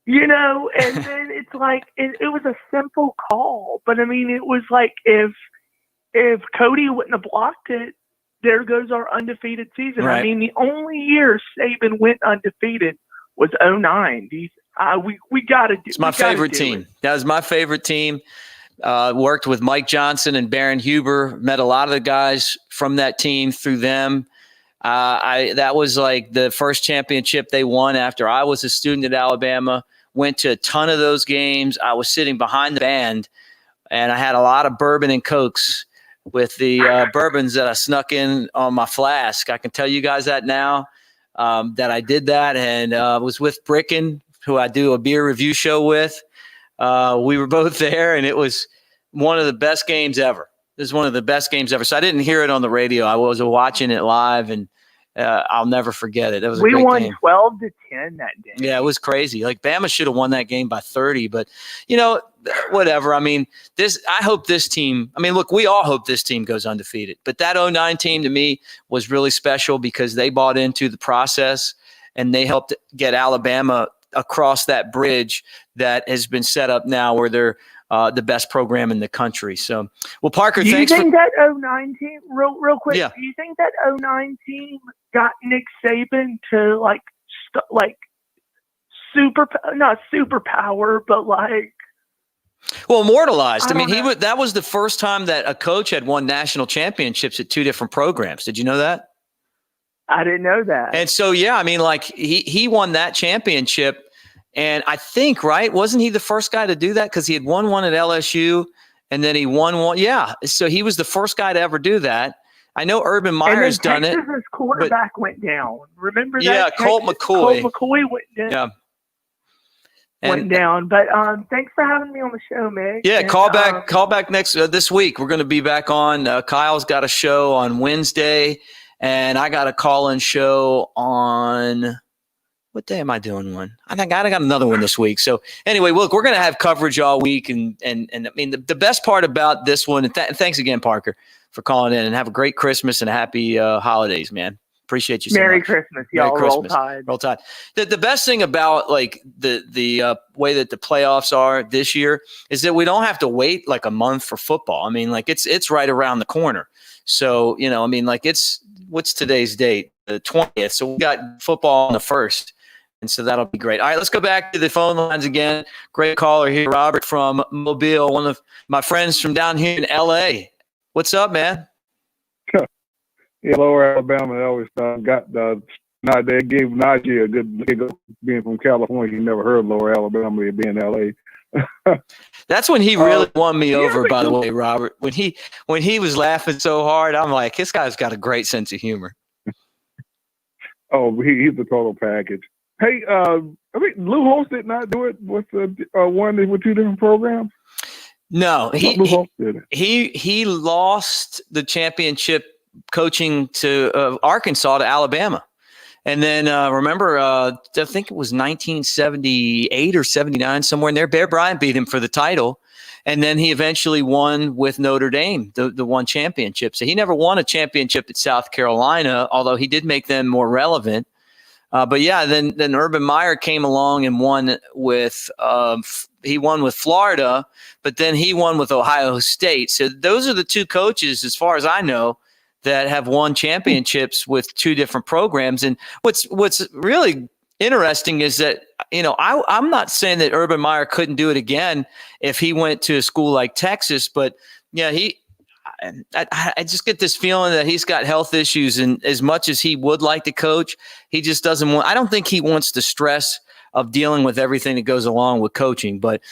And then it's like, it was a simple call, but I mean, it was like, if Cody wouldn't have blocked it, there goes our undefeated season. Right. I mean, the only year Saban went undefeated was 2009. We got to do. It's my favorite team. That was my favorite team. Worked with Mike Johnson and Baron Huber. Met a lot of the guys from that team through them. That was like the first championship they won after I was a student at Alabama. Went to a ton of those games. I was sitting behind the band, and I had a lot of bourbon and Cokes with the bourbons that I snuck in on my flask. I can tell you guys that now, that I did that, and I was with Bricken, who I do a beer review show with. We were both there, and it was one of the best games ever. This is one of the best games ever. So I didn't hear it on the radio. I was watching it live, and I'll never forget it. That was a We great won game. 12-10 that day. Yeah, it was crazy. Like Bama should have won that game by 30, but whatever. I mean, I hope this team, I mean, look, we all hope this team goes undefeated, but that 09 team to me was really special because they bought into the process and they helped get Alabama across that bridge that has been set up now where they're the best program in the country. So, well, Parker, Do you thanks think that 09 team, real quick, Yeah. do you think that 09 team got Nick Saban to not superpower, but like, well, immortalized. I mean, know. that was the first time that a coach had won national championships at two different programs. Did you know that? I didn't know that. And so, yeah, I mean, like he won that championship. And I think, right, wasn't he the first guy to do that? Because he had won one at LSU and then he won one. Yeah. So he was the first guy to ever do that. I know Urban Meyer's done it. Texas's quarterback went down. Remember that? Yeah, Colt McCoy. Colt McCoy went down. Yeah. Went down. But thanks for having me on the show, Mick. Yeah, and, call back next this week. We're going to be back on. Kyle's got a show on Wednesday, and I got a call-in show on what day am I doing one? I think I got another one this week. So anyway, look, we're going to have coverage all week, and I mean the best part about this one. And thanks again, Parker, for calling in, and have a great Christmas and a happy holidays, man. Appreciate you so Merry much. Christmas, y'all. Merry Christmas. Roll Tide. The best thing about like the way that the playoffs are this year is that we don't have to wait like a month for football. I mean, like it's right around the corner. So, I mean, like what's today's date? The 20th. So we got football on the 1st. And so that'll be great. All right, let's go back to the phone lines again. Great caller here, Robert from Mobile, one of my friends from down here in L.A. What's up, man? Yeah, Lower Alabama always got they gave Najee a good being from California. You never heard of Lower Alabama being L.A. That's when he really won me over, by the way, Robert. When he was laughing so hard, I'm like, this guy's got a great sense of humor. Oh, he's the total package. Hey, I mean, Lou Holtz did not do it with the one with two different programs. No, Lou Holtz did it. He lost the championship coaching to Arkansas to Alabama. And then remember, I think it was 1978 or 79, somewhere in there. Bear Bryant beat him for the title. And then he eventually won with Notre Dame, the one championship. So he never won a championship at South Carolina, although he did make them more relevant. But yeah, then Urban Meyer came along and won with he won with Florida, but then he won with Ohio State. So those are the two coaches, as far as I know, that have won championships with two different programs. And what's really interesting is that, I'm not saying that Urban Meyer couldn't do it again if he went to a school like Texas, but yeah, I just get this feeling that he's got health issues, and as much as he would like to coach, he just doesn't want, I don't think he wants the stress of dealing with everything that goes along with coaching. But,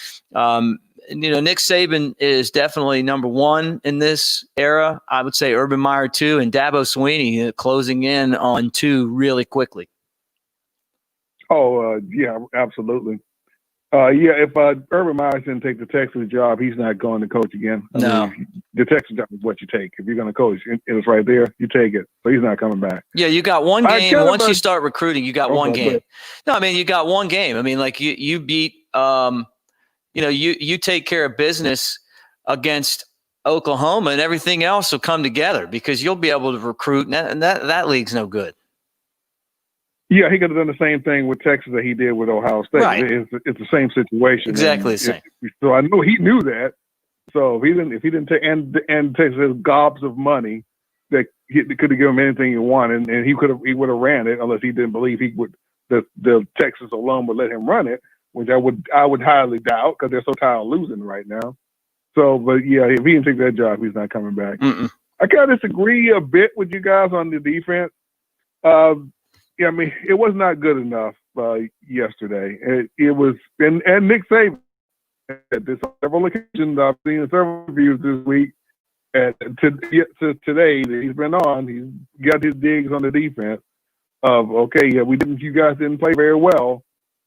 Nick Saban is definitely number one in this era. I would say Urban Meyer 2 and Dabo Swinney closing in on 2 really quickly. Oh, yeah, absolutely. If Urban Meyer didn't take the Texas job, he's not going to coach again. No. I mean, the Texas job is what you take. If you're going to coach, it's right there. You take it. So he's not coming back. Yeah, you got one game. Once you start recruiting, you got one game. No, I mean, you got one game. I mean, like you beat, you take care of business against Oklahoma, and everything else will come together because you'll be able to recruit, and that league's no good. Yeah, he could have done the same thing with Texas that he did with Ohio State. Right. It's the same situation. Exactly the same. So I know he knew that. So if he didn't take and Texas has gobs of money that he could have given him anything he wanted, and he would have ran it unless he didn't believe the Texas alum would let him run it, which I would highly doubt because they're so tired of losing right now. So, but yeah, if he didn't take that job, he's not coming back. Mm-mm. I kind of disagree a bit with you guys on the defense. Yeah, I mean, it was not good enough yesterday. It was, and Nick Saban, at several occasions, I've seen several reviews this week, to today that he's been on, he's got his digs on the defense of, okay, yeah, you guys didn't play very well.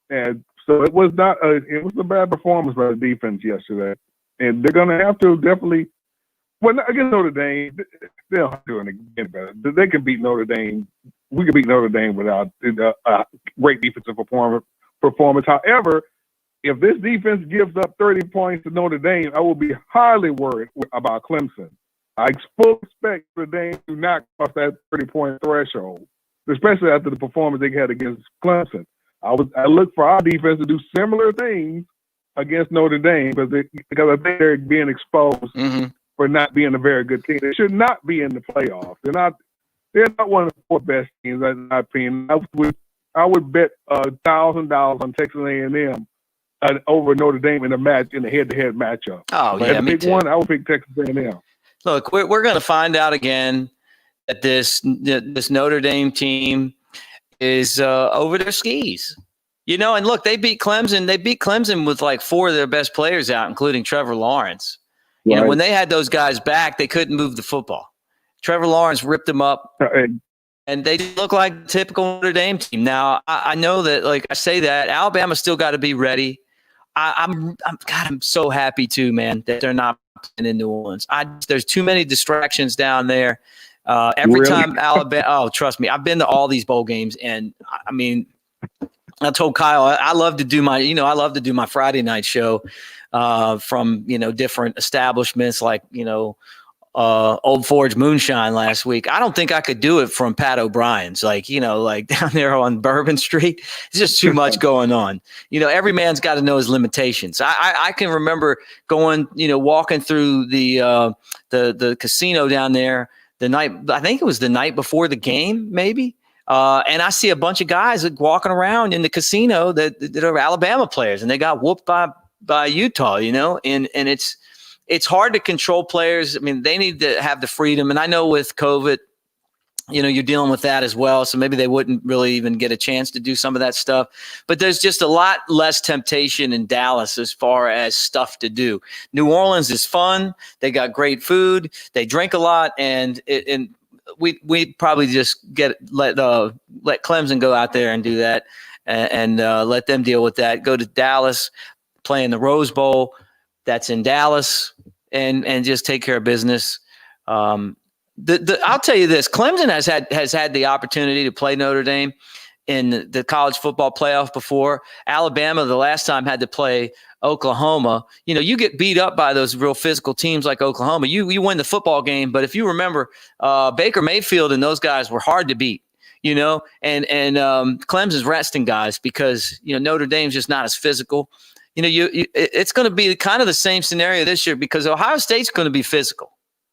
And so it was a bad performance by the defense yesterday. And they're going to have to definitely, against Notre Dame, they don't have to do it again better. They can beat Notre Dame we could beat Notre Dame without great defensive performance. However, if this defense gives up 30 points to Notre Dame, I will be highly worried about Clemson. I fully expect Notre Dame to not cross that 30-point threshold, especially after the performance they had against Clemson. I look for our defense to do similar things against Notre Dame because I think they're being exposed for not being a very good team. They should not be in the playoffs. They're not one of the 4 best teams, in my opinion. I would bet $1,000 on Texas A&M over Notre Dame in the head-to-head matchup. Oh, but yeah, me pick too. one, I would pick Texas A&M. Look, we're going to find out again that this Notre Dame team is over their skis. And look, they beat Clemson. They beat Clemson with like 4 of their best players out, including Trevor Lawrence. Right. When they had those guys back, they couldn't move the football. Trevor Lawrence ripped them up. And they look like a typical Notre Dame team. Now, I know that, like I say that, Alabama's still got to be ready. I'm so happy too, man, that they're not playing in New Orleans. There's too many distractions down there. Every time Alabama, oh, trust me, I've been to all these bowl games, and I mean, I told Kyle I love to do my Friday night show from different establishments like Old Forge Moonshine last week. I don't think I could do it from Pat O'Brien's, like down there on Bourbon Street. It's just too much going on. Every man's got to know his limitations. I can remember going, walking through the casino down there the night, I think it was the night before the game, maybe. And I see a bunch of guys walking around in the casino that are Alabama players, and they got whooped by Utah, and it's hard to control players. I mean, they need to have the freedom. And I know with COVID, you're dealing with that as well. So maybe they wouldn't really even get a chance to do some of that stuff. But there's just a lot less temptation in Dallas as far as stuff to do. New Orleans is fun. They got great food. They drink a lot. And we probably just let Clemson go out there and do that and let them deal with that. Go to Dallas, play in the Rose Bowl. That's in Dallas, and just take care of business. I'll tell you this: Clemson has had the opportunity to play Notre Dame in the college football playoff before. Alabama, the last time, had to play Oklahoma. You get beat up by those real physical teams like Oklahoma. You win the football game, but if you remember, Baker Mayfield and those guys were hard to beat. And Clemson's resting guys because Notre Dame's just not as physical. It's going to be kind of the same scenario this year because Ohio State's going to be physical.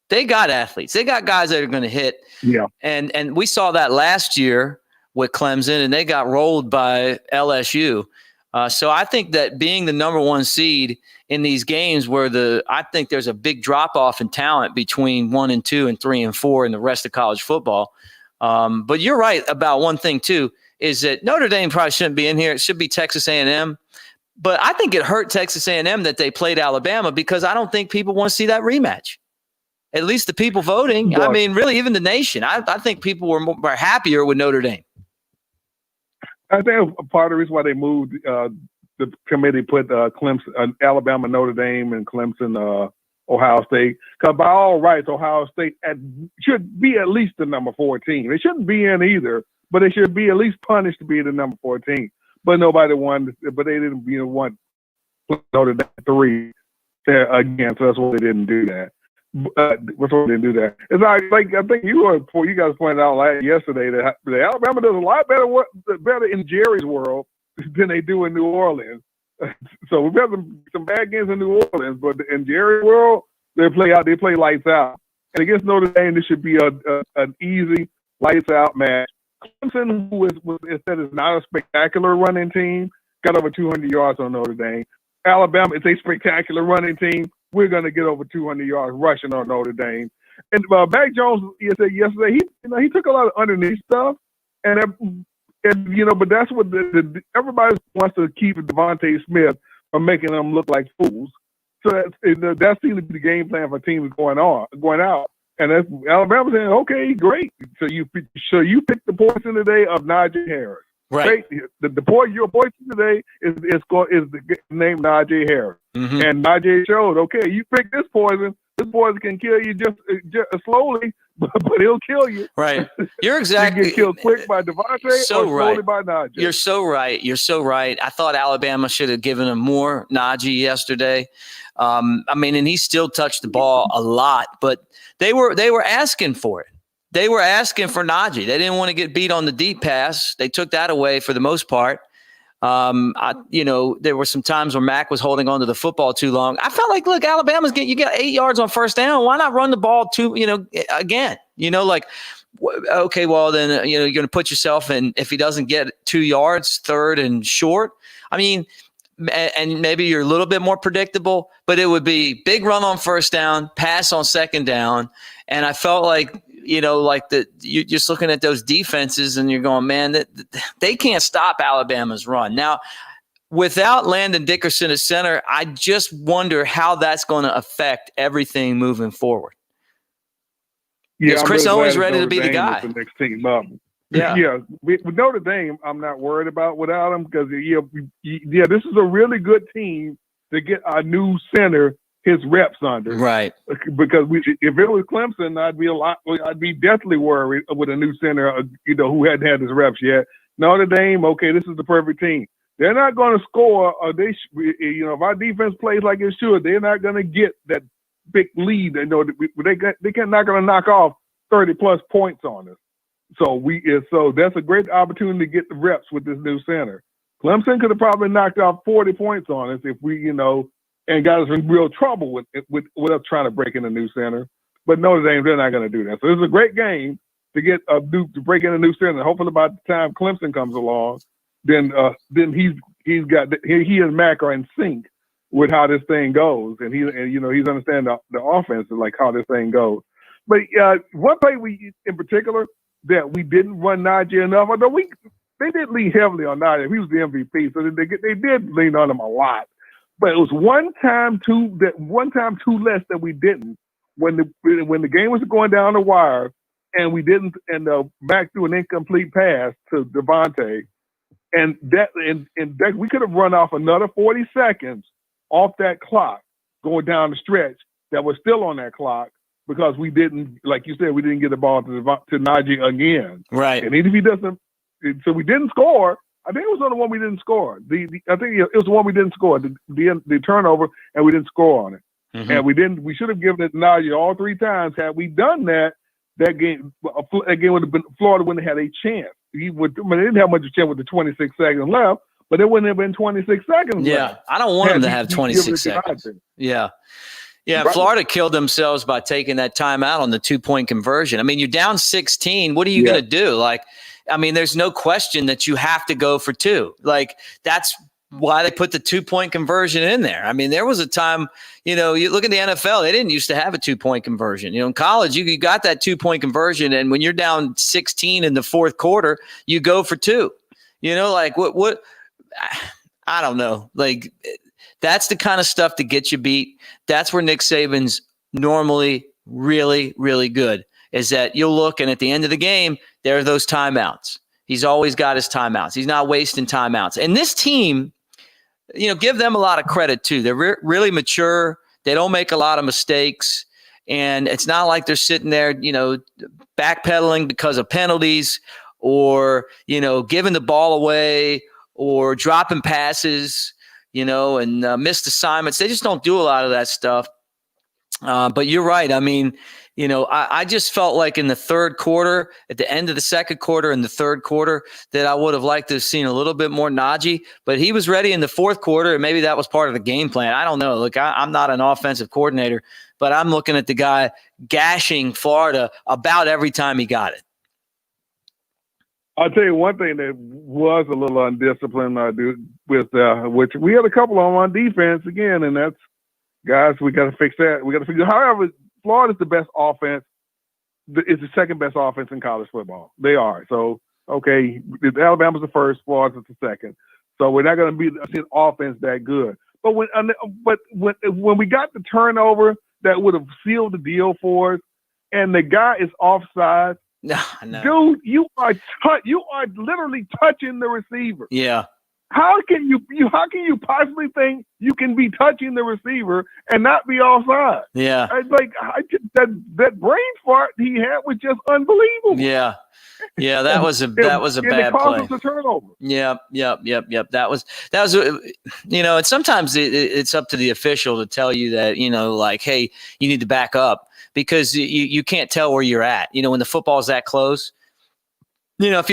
They got athletes. They got guys that are going to hit. Yeah. And we saw that last year with Clemson, and they got rolled by LSU. So I think that being the number 1 seed in these games where I think there's a big drop-off in talent between 1 and 2 and 3 and 4 in the rest of college football. But you're right about one thing, too, is that Notre Dame probably shouldn't be in here. It should be Texas A&M. But I think it hurt Texas A&M that they played Alabama because I don't think people want to see that rematch. At least the people voting. I mean, really, even the nation. I think people were happier with Notre Dame. I think part of the reason why they moved the committee put Clemson, Alabama, Notre Dame, and Clemson, Ohio State. Because by all rights, Ohio State should be at least the number 14. They shouldn't be in either, but they should be at least punished to be the number 14. But nobody wanted. But they didn't, want Notre Dame 3 again. So that's why they didn't do that. That's why they didn't do that. It's like I think you guys pointed out yesterday that Alabama does a lot better in Jerry's world than they do in New Orleans. So we've had some bad games in New Orleans, but in Jerry's world, they play lights out. And against Notre Dame, this should be an easy lights out match. Clemson, who is not a spectacular running team, got over 200 yards on Notre Dame. Alabama is a spectacular running team. We're going to get over 200 yards rushing on Notre Dame. And Mac Jones said yesterday, he took a lot of underneath stuff, but that's what everybody wants to keep Devontae Smith from making them look like fools. So that seems to be the game plan for teams going out. And that's Alabama saying, okay, great. So you picked the poison today of Najee Harris. Right. Your poison today is the name Najee Harris. Mm-hmm. And Najee showed, okay, you pick this poison. This poison can kill you just slowly, but he'll kill you. Right. You're exactly. You get killed quick by Devontae or slowly by Najee. You're so right. You're so right. I thought Alabama should have given him more Najee yesterday. I mean, and he still touched the ball a lot, but they were asking for it. They were asking for Najee. They didn't want to get beat on the deep pass. They took that away for the most part. There were some times where Mac was holding on to the football too long. I felt like, look, Alabama's you got 8 yards on first down. Why not run the ball again? Okay, well then, you're going to put yourself in, if he doesn't get 2 yards, third and short. I mean, and maybe you're a little bit more predictable, but it would be big run on first down, pass on second down. And I felt like, you're just looking at those defenses and you're going, man, that they can't stop Alabama's run. Now, without Landon Dickerson at center, I just wonder how that's going to affect everything moving forward. Yeah, is Chris Owens ready to be the guy? The next team up. Yeah. With Notre Dame, I'm not worried about without him because this is a really good team to get our new center his reps under. Right. Because if it was Clemson, I'd be deathly worried with a new center, who hadn't had his reps yet. Notre Dame, okay, this is the perfect team. They're not going to score. If our defense plays like it should, they're not going to get that big lead. They're not going to knock off 30+ points on us. So that's a great opportunity to get the reps with this new center. Clemson could have probably knocked off 40 points on us if we, and got us in real trouble with us trying to break in a new center. But Notre Dame, they're not going to do that. So it's a great game to break in a new center. Hopefully, by the time Clemson comes along, then he and Mac are in sync with how this thing goes, and he's understanding the offense and like how this thing goes. But one play in particular that we didn't run Najee enough, although they did lean heavily on Najee. He was the MVP, so they did lean on him a lot. But it was one time too less that we didn't when the game was going down the wire, and we didn't, and Mac threw an incomplete pass to Devontae, and that we could have run off another 40 seconds off that clock going down the stretch that was still on that clock because we didn't, like you said, we didn't get the ball to Najee again. Right. And even if he doesn't, so we didn't score. I think it was on the one we didn't score. I think it was the one we didn't score, the turnover, and we didn't score on it. And we should have given it to Najee all 3 times. Had we done that game would have been, Florida wouldn't have had a chance. They didn't have much of a chance with the 26 seconds left, but it wouldn't have been 26 seconds left. I don't want them to have 26 seconds. Yeah. Yeah, Right. Florida killed themselves by taking that timeout on the 2-point conversion. I mean, you're down 16. What are you going to do? There's no question that you have to go for 2. That's why they put the 2-point conversion in there. I mean, there was a time, you look at the NFL, they didn't used to have a 2-point conversion. In college, you got that 2-point conversion, and when you're down 16 in the fourth quarter, you go for 2. What? I don't know. That's the kind of stuff that gets you beat. That's where Nick Saban's normally really, really good, is that you'll look, and at the end of the game, there are those timeouts. He's always got his timeouts. He's not wasting timeouts. And this team, give them a lot of credit too. They're really mature. They don't make a lot of mistakes. And it's not like they're sitting there, backpedaling because of penalties or, giving the ball away or dropping passes, and missed assignments. They just don't do a lot of that stuff. But you're right. I mean, I just felt like in the third quarter, at the end of the second quarter and the third quarter, that I would have liked to have seen a little bit more Najee, but he was ready in the fourth quarter, and maybe that was part of the game plan. I don't know. Look, I'm not an offensive coordinator, but I'm looking at the guy gashing Florida about every time he got it. I'll tell you one thing that was a little undisciplined with which we had a couple on defense again, and that's, guys, we got to fix that. We got to figure. However, Florida's the best offense. It's the second best offense in college football. They are. So, okay, Alabama's the first, Florida's the second. So we're not going to be an offense that good. But when we got the turnover that would have sealed the deal for us, and the guy is offside, no. Dude, you are literally touching the receiver. Yeah. How can you possibly think you can be touching the receiver and not be offside? Yeah. That brain fart he had was just unbelievable. Yeah. Yeah, that was a and bad it caused play. us a turnover. Yep. That was and sometimes it's up to the official to tell you that, like, hey, you need to back up, because you can't tell where you're at. When the football's that close. If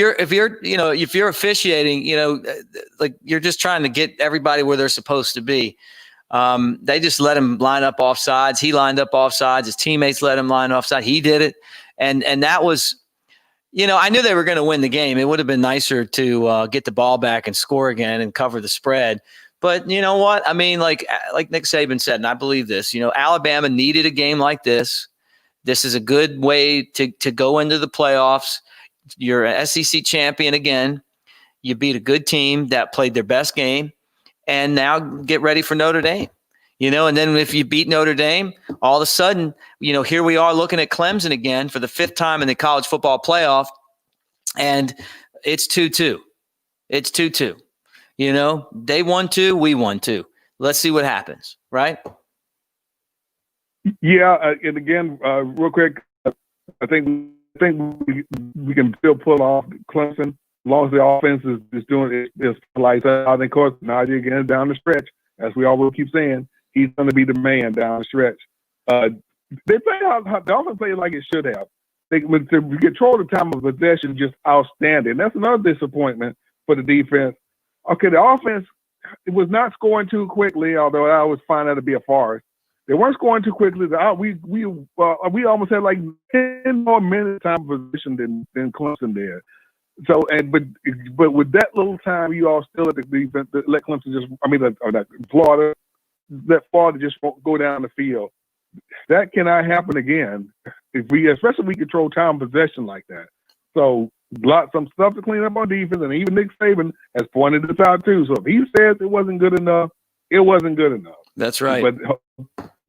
you're officiating, like, you're just trying to get everybody where they're supposed to be. They just let him line up offsides. He lined up offsides. His teammates let him line offside. He did it. And that was, I knew they were going to win the game. It would have been nicer to get the ball back and score again and cover the spread. But you know what? I mean, like Nick Saban said, and I believe this, Alabama needed a game like this. This is a good way to go into the playoffs. You're an SEC champion again. You beat a good team that played their best game, and now get ready for Notre Dame. And then if you beat Notre Dame, all of a sudden, here we are looking at Clemson again for the 5th time in the college football playoff, and it's 2-2. It's 2-2. They won 2, we won 2. Let's see what happens, right? Yeah, and again, real quick, I think we can still pull off Clemson as long as the offense is doing it. Like I think, of course, Najee again down the stretch, as we always keep saying, he's going to be the man down the stretch. They play the offense played like it should have. They control the time of possession just outstanding. That's another disappointment for the defense. Okay, the offense, it was not scoring too quickly, although I always find that to be a farce. They weren't scoring too quickly. We almost had like 10 more minutes time of position than Clemson did. So but with that little time, you all still at the defense let Clemson Florida let Florida just go down the field. That cannot happen again especially if we control time of possession like that. So some stuff to clean up on defense, and even Nick Saban has pointed this out too. So if he says it wasn't good enough, it wasn't good enough. That's right.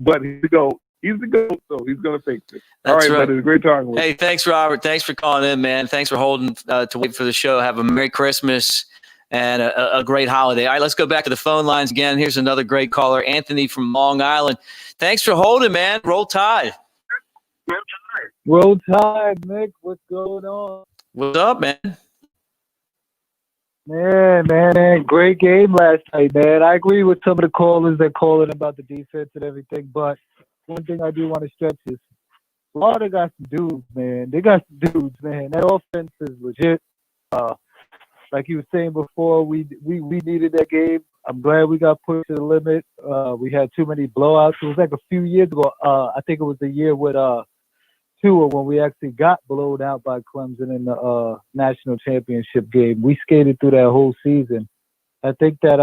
But he's the GOAT. He's the GOAT, so he's going to fix it. That's all right, right. buddy. It's great talking with you. Hey, thanks, Robert. Thanks for calling in, man. Thanks for holding to wait for the show. Have a Merry Christmas and a great holiday. All right, let's go back to the phone lines again. Here's another great caller, Anthony from Long Island. Thanks for holding, man. Roll Tide. Roll Tide, Nick. What's going on? What's up, man? Man, great game last night, man. I agree with some of the callers that call in about the defense and everything, but one thing I do want to stress is Florida got some dudes, man. They got some dudes, man. That offense is legit. Like you were saying before, we needed that game. I'm glad we got pushed to the limit. We had too many blowouts. It was like a few years ago. I think it was the year with Tua when we actually got blown out by Clemson in the national championship game. We skated through that whole season. I think that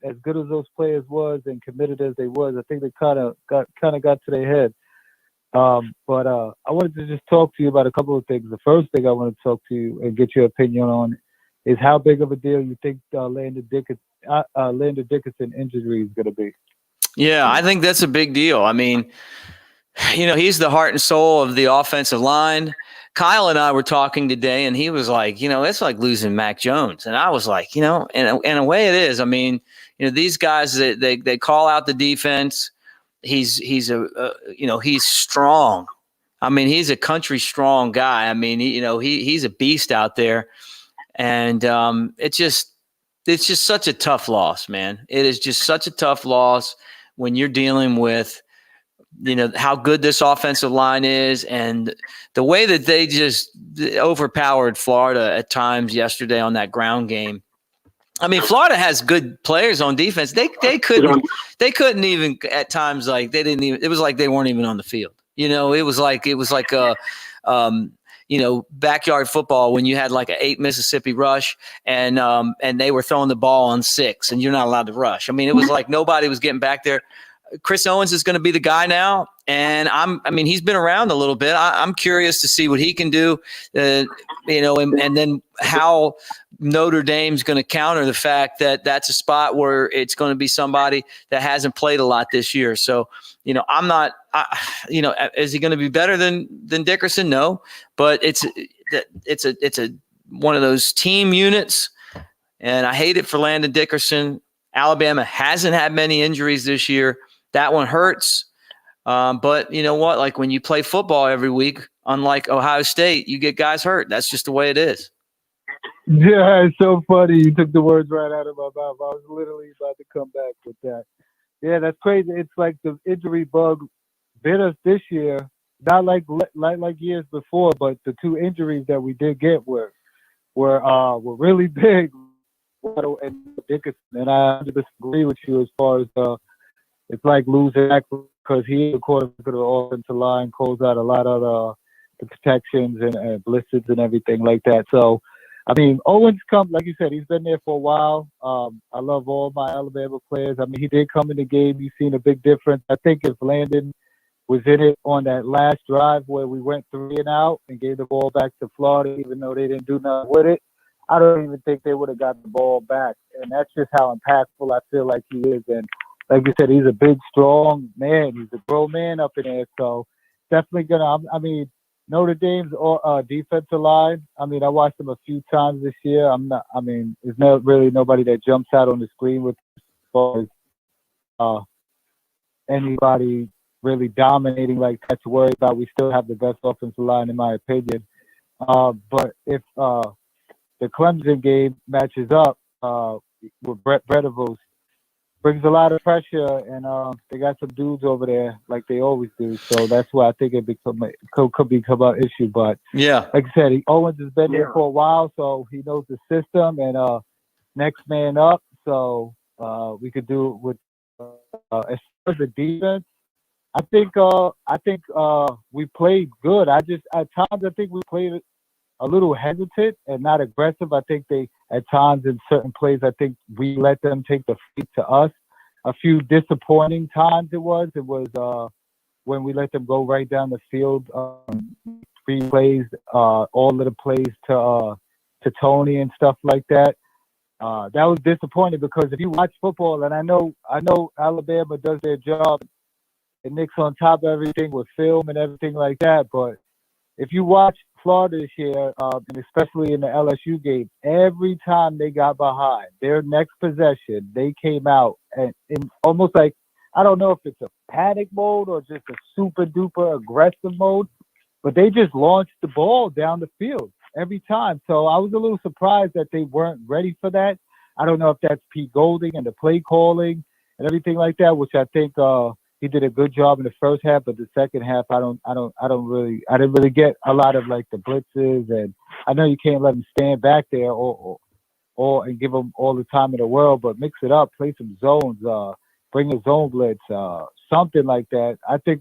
as good as those players was and committed as they was, I think they kind of got to their head. But I wanted to just talk to you about a couple of things. The first thing I want to talk to you and get your opinion on is how big of a deal you think Landon Dickerson injury is going to be. Yeah, I think that's a big deal. I mean, he's the heart and soul of the offensive line. Kyle and I were talking today, and he was like, it's like losing Mac Jones. And I was like, in a way it is. I mean, these guys, they call out the defense. He's strong. I mean, he's a country strong guy. I mean, he's a beast out there. And it's just such a tough loss, man. It is just such a tough loss when you're dealing with, how good this offensive line is and the way that they just overpowered Florida at times yesterday on that ground game. I mean, Florida has good players on defense. They couldn't even at times, like they didn't even, it was like they weren't even on the field. It was like a, backyard football when you had like an 8 Mississippi rush and they were throwing the ball on 6 and you're not allowed to rush. I mean, it was like nobody was getting back there. Chris Owens is going to be the guy now. And he's been around a little bit. I'm curious to see what he can do, and then how Notre Dame's going to counter the fact that that's a spot where it's going to be somebody that hasn't played a lot this year. So, I'm not, is he going to be better than Dickerson? No, but it's one of those team units. And I hate it for Landon Dickerson. Alabama hasn't had many injuries this year. That one hurts. But you know what? Like when you play football every week, unlike Ohio State, you get guys hurt. That's just the way it is. Yeah, it's so funny. You took the words right out of my mouth. I was literally about to come back with that. Yeah, that's crazy. It's like the injury bug bit us this year, not like years before, but the two injuries that we did get were really big. And Dickerson, and I disagree with you as far as it's like losing because he, according to the offensive line, calls out a lot of the protections and blitzes and everything like that. So, I mean, Owens like you said, he's been there for a while. I love all my Alabama players. I mean, he did come in the game. You've seen a big difference. I think if Landon was in it on that last drive where we went 3 and out and gave the ball back to Florida, even though they didn't do nothing with it, I don't even think they would have got the ball back. And that's just how impactful I feel like he is. And like you said, he's a big, strong man. He's a grown man up in there. So definitely I mean, Notre Dame's defensive line, I mean, I watched them a few times this year. There's not really nobody that jumps out on the screen with as far as anybody really dominating like that to worry about. We still have the best offensive line, in my opinion. But if the Clemson game matches up with Brett Venables, brings a lot of pressure, and they got some dudes over there like they always do. So that's why I think it could become an issue. But yeah, like I said, Owens has been there for a while, so he knows the system and next man up. So we could do it with as far as the defense. I think we played good. At times I think we played a little hesitant and not aggressive. I think at times in certain plays, I think we let them take the feet to us. A few disappointing times it was when we let them go right down the field, 3 plays, all of the plays to Tony and stuff like that. That was disappointing because if you watch football, and I know Alabama does their job and Nick's on top of everything with film and everything like that, but if you watch Florida this year, and especially in the LSU game, every time they got behind, their next possession, they came out and in almost like, I don't know if it's a panic mode or just a super duper aggressive mode, but they just launched the ball down the field every time. So I was a little surprised that they weren't ready for that. I don't know if that's Pete Golding and the play calling and everything like that, which I think he did a good job in the first half, but the second half, I didn't really get a lot of like the blitzes, and I know you can't let them stand back there or and give them all the time in the world, but mix it up, play some zones, bring a zone blitz, something like that. I think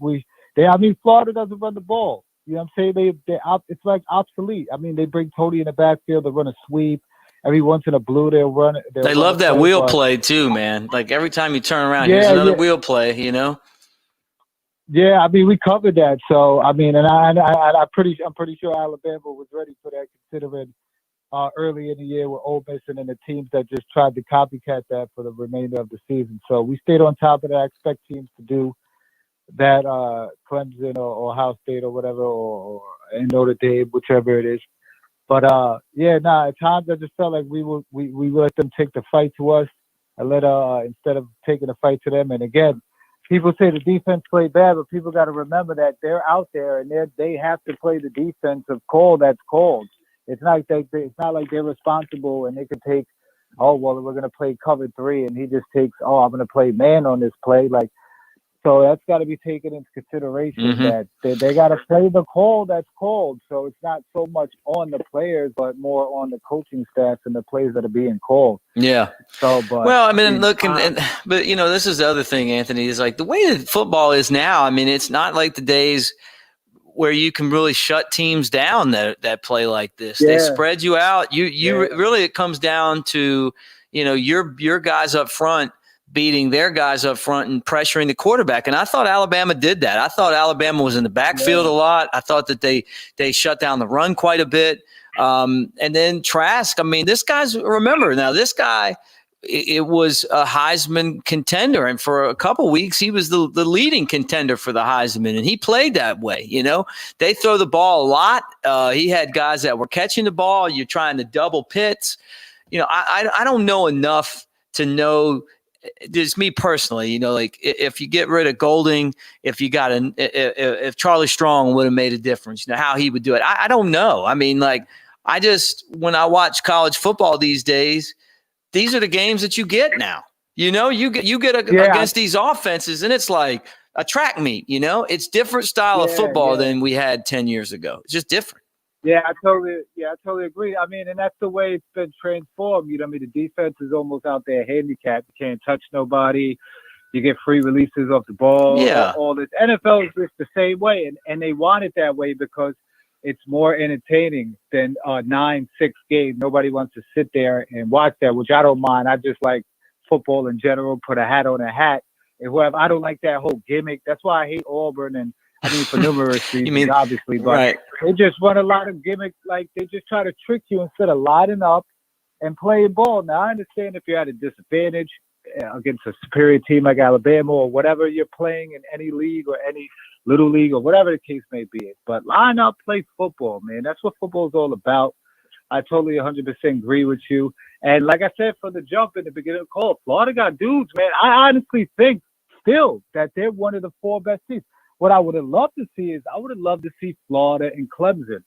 Florida doesn't run the ball. You know what I'm saying? It's like obsolete. I mean, they bring Tony in the backfield, they run a sweep. Every once in a blue, they'll run it. They love that wheel play too, man. Like every time you turn around, here's another wheel play, you know? Yeah, I mean, we covered that. So, I mean, and I'm pretty sure Alabama was ready for that, considering early in the year with Ole Miss and then the teams that just tried to copycat that for the remainder of the season. So we stayed on top of that. I expect teams to do that, Clemson or Ohio State or whatever, or Notre Dame, whichever it is. But at times I just felt like we let them take the fight to us. Instead of taking the fight to them. And again, people say the defense played bad, but people got to remember that they're out there and they have to play the defensive call that's called. It's not like they're responsible and they could take, we're going to play cover 3, and he just takes, I'm going to play man on this play. Like, so that's got to be taken into consideration that they got to play the call that's called. So it's not so much on the players, but more on the coaching staff and the plays that are being called. Yeah. So, but well, I mean, look, but you know, this is the other thing, Anthony, is like the way that football is now. I mean, it's not like the days where you can really shut teams down that play like this. Yeah. They spread you out. Really, it comes down to, you know, your guys up front beating their guys up front and pressuring the quarterback. And I thought Alabama did that. I thought Alabama was in the backfield a lot. I thought that they shut down the run quite a bit. And then Trask, I mean, this guy, it was a Heisman contender. And for a couple weeks, he was the leading contender for the Heisman. And he played that way. You know, they throw the ball a lot. He had guys that were catching the ball. You're trying to double Pitts. I don't know enough to know. Just me personally, like if you get rid of Golding, if Charlie Strong would have made a difference, how he would do it. I don't know. I mean, when I watch college football these days, these are the games that you get now. You get against these offenses, and it's like a track meet. It's different style of football than we had 10 years ago. It's just different. Yeah, I totally agree. I mean, and that's the way it's been transformed. The defense is almost out there handicapped. You can't touch nobody. You get free releases off the ball. Yeah. All this. NFL is just the same way, and they want it that way because it's more entertaining than a 9-6 game. Nobody wants to sit there and watch that, which I don't mind. I just like football in general. Put a hat on a hat, and whoever. I don't like that whole gimmick. That's why I hate Auburn and. For numerous reasons, obviously, but right. They just run a lot of gimmicks. Like they just try to trick you instead of lining up and playing ball. Now, I understand if you're at a disadvantage against a superior team like Alabama or whatever you're playing in any league or any little league or whatever the case may be. But line up, play football, man. That's what football's all about. I totally 100% agree with you. And like I said from the jump in the beginning of the call, Florida got dudes, man. I honestly think still that they're one of the 4 best teams. What I would have loved to see is Florida and Clemson,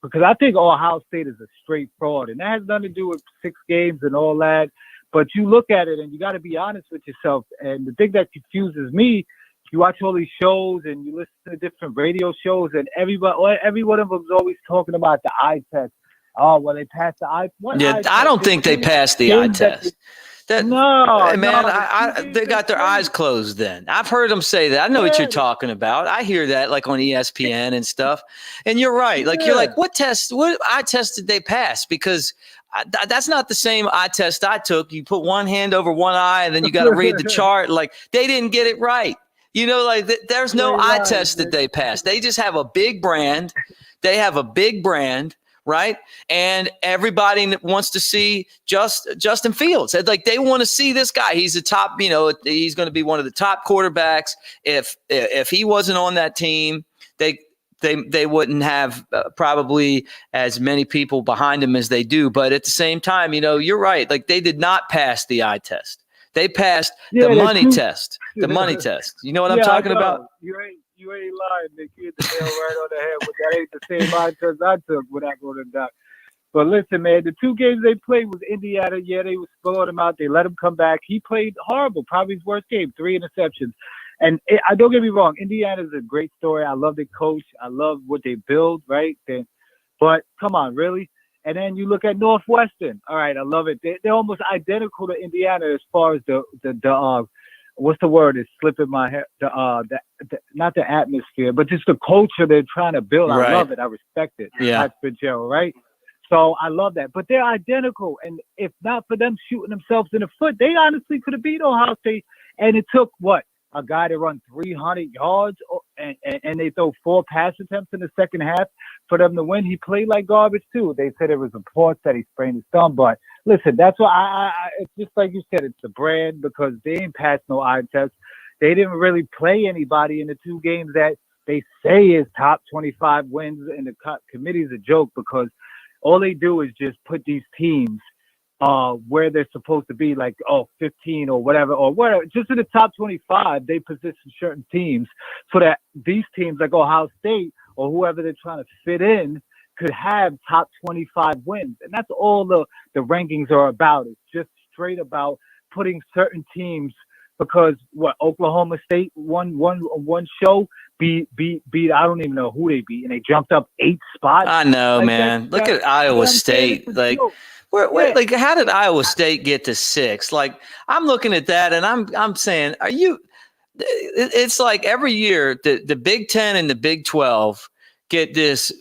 because I think Ohio State is a straight fraud, and that has nothing to do with 6 games and all that. But you look at it, and you got to be honest with yourself. And the thing that confuses me, you watch all these shows and you listen to different radio shows, and every one of them is always talking about the eye test. Oh, well, they passed the eye. I don't think they passed the eye test. They got their eyes closed then. I've heard them say that. I know what you're talking about. I hear that on ESPN and stuff. And you're right. You're like, what eye test did they pass? Because that's not the same eye test I took. You put one hand over one eye and then you got to read the chart. They didn't get it right. There's no eye test that they passed. They just have a big brand. Right. And everybody wants to see Justin Fields. They want to see this guy. He's a top, he's going to be one of the top quarterbacks. If he wasn't on that team, they wouldn't have probably as many people behind him as they do. But at the same time, you're right. They did not pass the eye test. They passed the money test. The money test. You know what I'm talking about? You ain't lying, Nick. You hit the nail right on the head. But that ain't the same eye test I took when I go to the doctor. But listen, man, the 2 games they played was Indiana. Yeah, they was blowing him out. They let him come back. He played horrible. Probably his worst game. 3 interceptions. And don't get me wrong. Indiana's a great story. I love the coach. I love what they build, right? But come on, really? And then you look at Northwestern. All right, I love it. They're almost identical to Indiana as far as the what's the word? It's slipping my head. Not the atmosphere, but just the culture they're trying to build. Right. I love it. I respect it. Yeah. That's Fitzgerald, right? So I love that. But they're identical. And if not for them shooting themselves in the foot, they honestly could have beat Ohio State. And it took a guy to run 300 yards and they throw 4 pass attempts in the second half for them to win. He played like garbage too. They said it was reports that he sprained his thumb, but listen, that's why it's just like you said, it's the brand, because they ain't passed no eye test. They didn't really play anybody in the 2 games that they say is top 25 wins, and the committee's a joke because all they do is just put these teams where they're supposed to be, 15 or whatever, just in the top 25. They position certain teams so that these teams like Ohio State or whoever they're trying to fit in could have top 25 wins. And that's all the rankings are about. It's just straight about putting certain teams, because Oklahoma State one show beat I don't even know who they beat, and they jumped up 8 spots. I know, man. Look at Iowa State. How did Iowa State get to 6? I'm looking at that and I'm saying, it's like every year the Big Ten and the Big 12 get this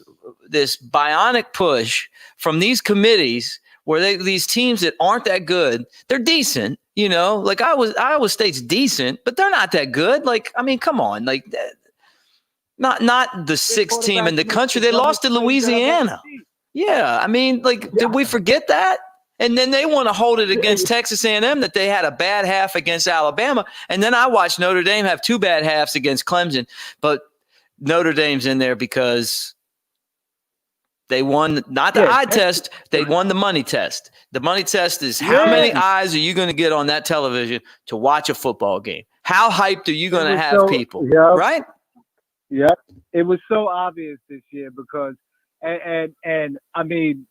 bionic push from these committees where these teams that aren't that good, they're decent, Iowa State's decent, but they're not that good. Come on, not the 6th team in the country. They lost to Louisiana. Yeah, did we forget that? And then they want to hold it against Texas A&M that they had a bad half against Alabama. And then I watched Notre Dame have 2 bad halves against Clemson. But Notre Dame's in there because They won not the eye test, they won the money test. The money test is how many eyes are you going to get on that television to watch a football game? How hyped are you going to have people? Right? Yeah. It was so obvious this year because and I mean,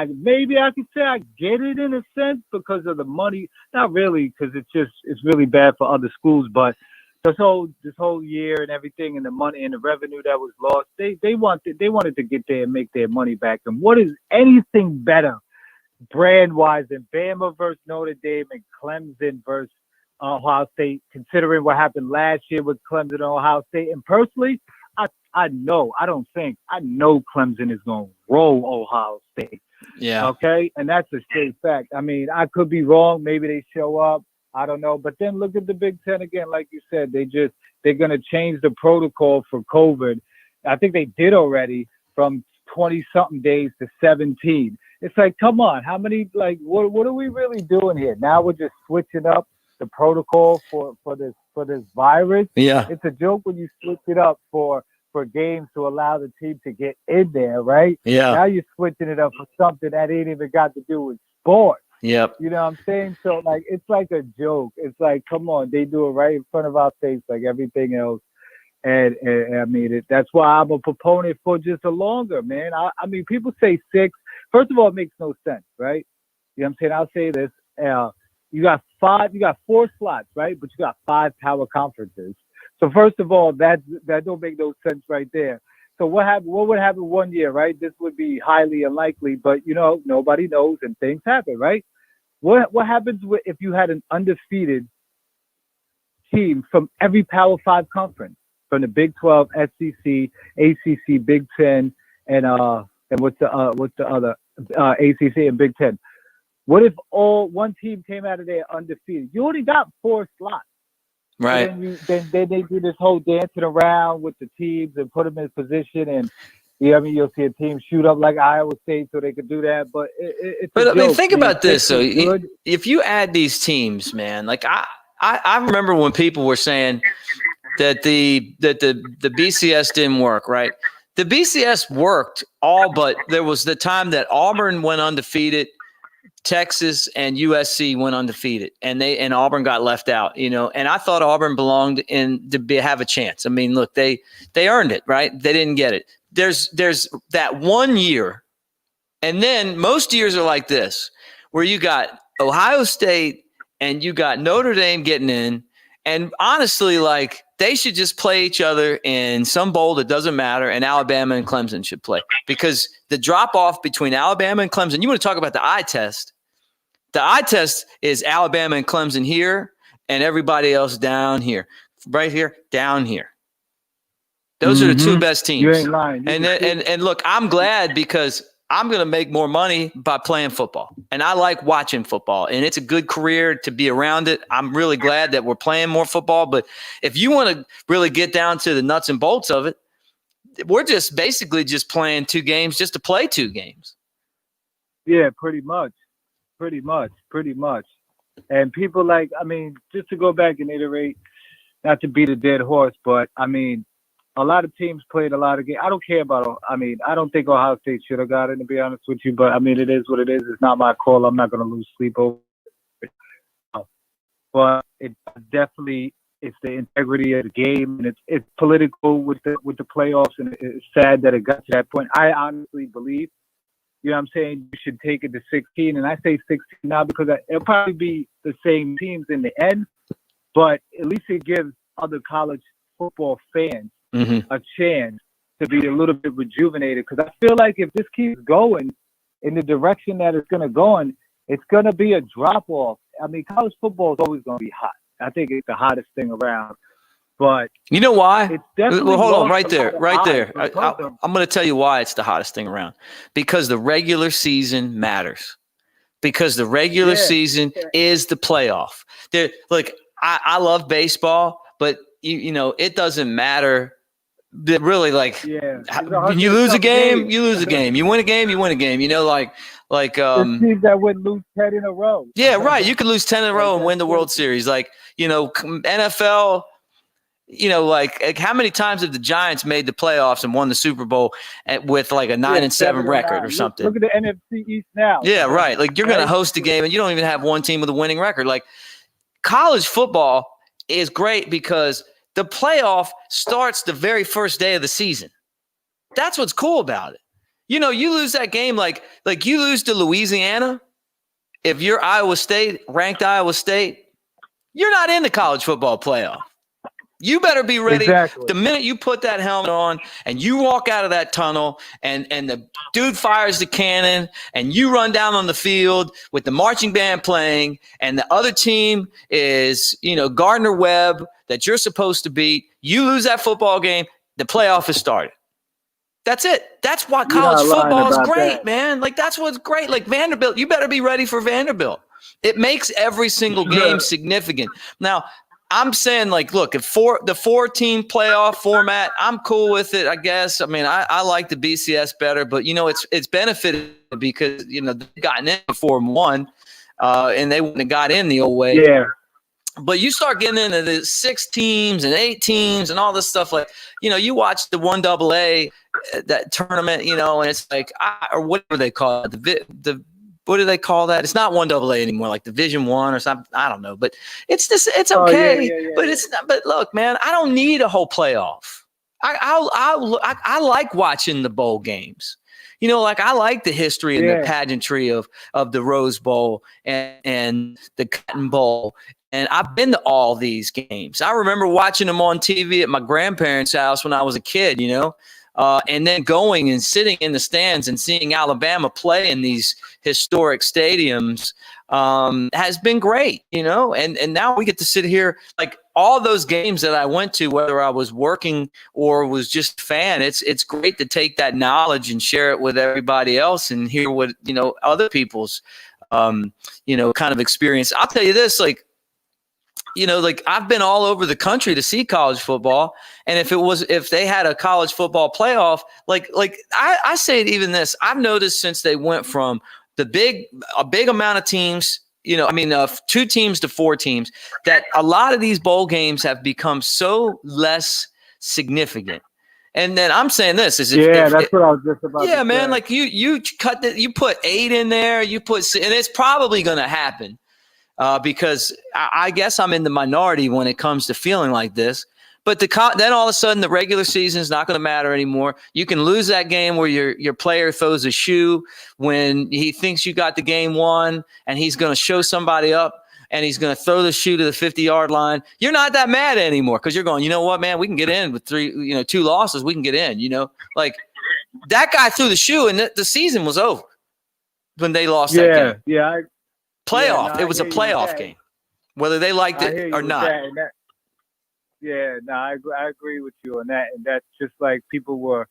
maybe I could say I get it in a sense because of the money. Not really, because it's really bad for other schools, but this whole year and everything and the money and the revenue that was lost, they wanted to get there and make their money back. And what is anything better brand wise than Bama versus Notre Dame and Clemson versus Ohio State, considering what happened last year with Clemson and Ohio State? And personally, I know Clemson is going to roll Ohio State. Yeah. Okay. And that's a straight fact. I mean, I could be wrong. Maybe they show up. I don't know. But then look at the Big Ten again. Like you said, they're going to change the protocol for COVID. I think they did already from 20-something days to 17. It's like, come on, how many, like, what are we really doing here? Now we're just switching up the protocol for this virus. Yeah. It's a joke when you switch it up for games to allow the team to get in there, right? Yeah. Now you're switching it up for something that ain't even got to do with sports. Yep. You know what I'm saying? So, like, it's like a joke. It's like, come on, they do it right in front of our face like everything else. And I mean, that's why I'm a proponent for just a longer, man. I mean, people say 6. First of all, it makes no sense, right? You know what I'm saying? I'll say this. You got 4 slots, right? But you got 5 power conferences. So first of all, that don't make no sense right there. So what would happen one year, right? This would be highly unlikely, but nobody knows and things happen, right? What happens if you had an undefeated team from every Power 5 conference, from the Big 12, SEC, ACC, Big 10, and what's the other ACC and Big 10? What if one team came out of there undefeated? You only got 4 slots. Right. And then they do this whole dancing around with the teams and put them in position, and you'll see a team shoot up like Iowa State so they could do that. But it's but a I mean, joke. think about this. So if you add these teams, man, like I remember when people were saying that the BCS didn't work, right? The BCS worked but there was the time that Auburn went undefeated. Texas and USC went undefeated, and Auburn got left out, and I thought Auburn belonged have a chance. I mean, look, they earned it, right? They didn't get it. There's that one year, and then most years are like this, where you got Ohio State and you got Notre Dame getting in, and honestly, like, they should just play each other in some bowl that doesn't matter, and Alabama and Clemson should play, because the drop-off between Alabama and Clemson, you want to talk about the eye test. The eye test is Alabama and Clemson here and everybody else down here. Right here, down here. Those are the 2 best teams. You ain't lying. And look, I'm glad because I'm going to make more money by playing football. And I like watching football. And it's a good career to be around it. I'm really glad that we're playing more football. But if you want to really get down to the nuts and bolts of it, we're just basically just playing 2 games just to play 2 games. Yeah, pretty much. And people just to go back and iterate, not to beat a dead horse, but I mean, a lot of teams played a lot of games. I don't care about, I don't think Ohio State should have got it, to be honest with you, but I mean, it is what it is. It's not my call. I'm not going to lose sleep over it. But it definitely, it's the integrity of the game, and it's political with the playoffs, and it's sad that it got to that point. I honestly believe, you know what I'm saying, you should take it to 16. And I say 16 now because it'll probably be the same teams in the end, but at least it gives other college football fans a chance to be a little bit rejuvenated. Because I feel like if this keeps going in the direction that it's going to go in, it's going to be a drop-off. I mean, college football is always going to be hot. I think it's the hottest thing around. But you know why? Well, hold on, right there. I'm going to tell you why it's the hottest thing around. Because the regular season matters. Because the regular season is the playoff. Look, I love baseball, but it doesn't matter. Really, like, when you lose a game, you lose a game. You win a game, you win a game. the teams that would lose 10 in a row. Yeah, right. You could lose 10 in a row and win the World Series. Like, NFL. like how many times have the Giants made the playoffs and won the Super Bowl with like a 9-7 record or something? Look at the NFC East now. Yeah, right. Like you're going to host a game and you don't even have one team with a winning record. Like college football is great because the playoff starts the very first day of the season. That's what's cool about it. You lose that game like you lose to Louisiana. If you're ranked Iowa State, you're not in the college football playoff. You better be ready. Exactly. The minute you put that helmet on and you walk out of that tunnel and the dude fires the cannon and you run down on the field with the marching band playing and the other team is, Gardner-Webb that you're supposed to beat, you lose that football game, the playoff has started. That's it. That's why college football is great, man. Like, that's what's great. Like Vanderbilt, you better be ready for Vanderbilt. It makes every single game significant. Now, I'm saying, like, look, if the 4-team playoff format, I'm cool with it, I guess. I mean, I like the BCS better, but, it's benefited because, they've gotten in before and won, and they wouldn't have got in the old way. Yeah. But you start getting into the 6 teams and 8 teams and all this stuff. Like, you watch the 1AA, that tournament, and it's like, or whatever they call it, what do they call that? It's not 1AA anymore, like Division 1 or something. I don't know, but it's okay. But it's not. But look, man, I don't need a whole playoff. I like watching the bowl games. Like I like the history and the pageantry of the Rose Bowl and the Cotton Bowl. And I've been to all these games. I remember watching them on TV at my grandparents' house when I was a kid, and then going and sitting in the stands and seeing Alabama play in these historic stadiums has been great, and now we get to sit here, like all those games that I went to, whether I was working or was just a fan, it's great to take that knowledge and share it with everybody else and hear what, other people's, kind of experience. I'll tell you this, like I've been all over the country to see college football. And if they had a college football playoff, like I say it even this, I've noticed since they went from a big amount of teams, 2 teams to 4 teams, that a lot of these bowl games have become so less significant. And then I'm saying this is that's what I was just about. Yeah, man, like you put 8 in there, and it's probably going to happen. Because I guess I'm in the minority when it comes to feeling like this. But then all of a sudden the regular season is not going to matter anymore. You can lose that game where your player throws a shoe when he thinks you got the game won, and he's going to show somebody up and he's going to throw the shoe to the 50-yard line. You're not that mad anymore because you're going, you know what, man, we can get in with 2 losses. We can get in, like that guy threw the shoe and the season was over when they lost that game. Yeah. Playoff. It was a playoff game, whether they liked it or not. I agree with you on that. And that's just like people were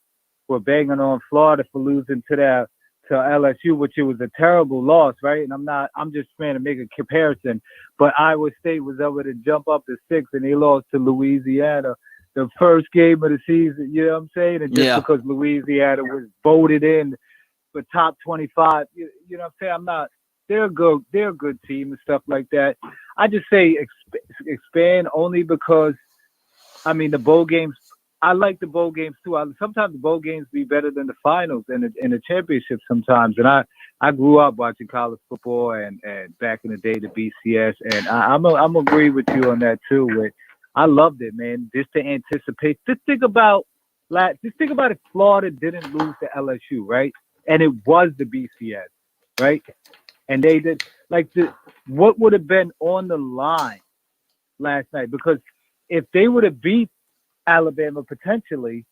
banging on Florida for losing to LSU, which it was a terrible loss, right? And I'm just trying to make a comparison. But Iowa State was able to jump up to 6 and they lost to Louisiana the first game of the season. You know what I'm saying? And just because Louisiana was voted in for top 25, you know what I'm saying? They're a good team and stuff like that. I just say expand only because, the bowl games, I like the bowl games too. Sometimes the bowl games be better than the finals and the championship sometimes. And I grew up watching college football and back in the day, the BCS. And I'm agree with you on that too. I loved it, man. Just to anticipate. Just think about if Florida didn't lose to LSU, right? And it was the BCS, right? And they did what would have been on the line last night? Because if they would have beat Alabama potentially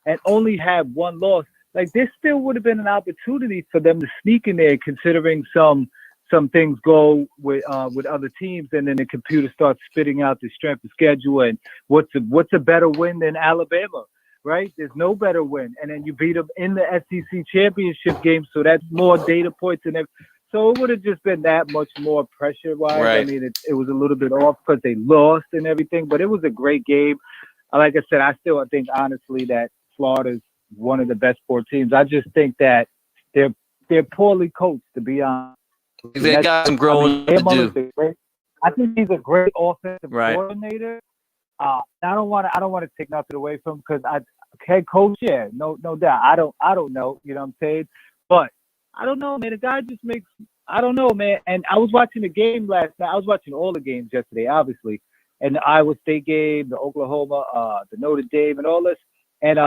and only had 1 loss, there still would have been an opportunity for them to sneak in there, considering some things go with other teams, and then the computer starts spitting out the strength of schedule and what's a better win than Alabama, right? There's no better win, and then you beat them in the SEC championship game, so that's more data points and everything. So it would have just been that much more pressure-wise. Right. It was a little bit off because they lost and everything, but it was a great game. Like I said, I think honestly that Florida's one of the best 4 teams. I just think that they're poorly coached, to be honest. They got some growing to do. I think he's a great offensive coordinator. I don't want to take nothing away from him because head coach, yeah, no doubt. I don't know, you know what I'm saying? But I don't know, man. The guy just makes, I don't know, man. And I was watching the game last night. I was watching all the games yesterday, obviously, and the Iowa State game, the Oklahoma, the Notre Dame, and all this, and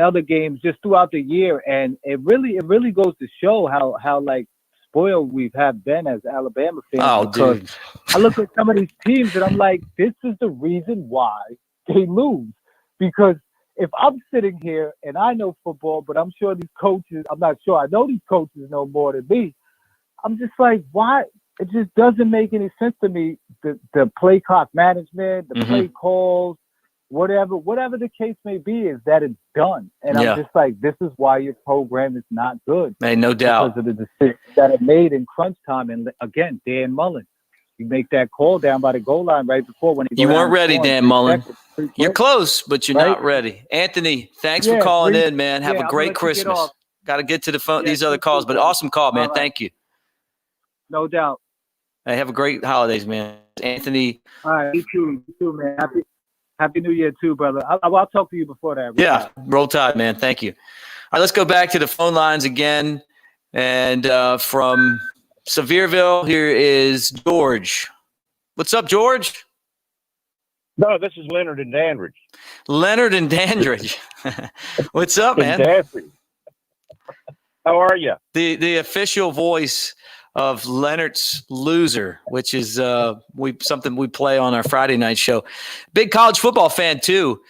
other games just throughout the year. And it really goes to show how like spoiled we've been as Alabama fans. Because dude. I look at some of these teams and I'm like, this is the reason why they lose. Because if I'm sitting here and I know football, but I'm sure these coaches, I'm not sure, I know these coaches know more than me. I'm just like, why? It just doesn't make any sense to me. The play clock management, the play calls, whatever the case may be, is that it's done. And I'm just like, this is why your program is not good. Hey, no doubt. Because of the decisions that are made in crunch time. And again, Dan Mullen, you make that call down by the goal line right before when you weren't ready, Dan Mullen. You're close, but you're not ready. Anthony, thanks for calling in, man. Have a great Christmas. Got to get to the phone. These other calls, but awesome call, man. Thank you. No doubt. Hey, have a great holidays, man. Anthony. All right, you too, man. Happy New Year too, brother. I'll talk to you before that. Yeah, roll tide, man. Thank you. All right, let's go back to the phone lines again. And from Sevierville, here is George. What's up, George? No, this is Leonard and Dandridge. Leonard and Dandridge. What's up, man? How are you? The official voice of Leonard's Loser, which is something we play on our Friday night show. Big college football fan too.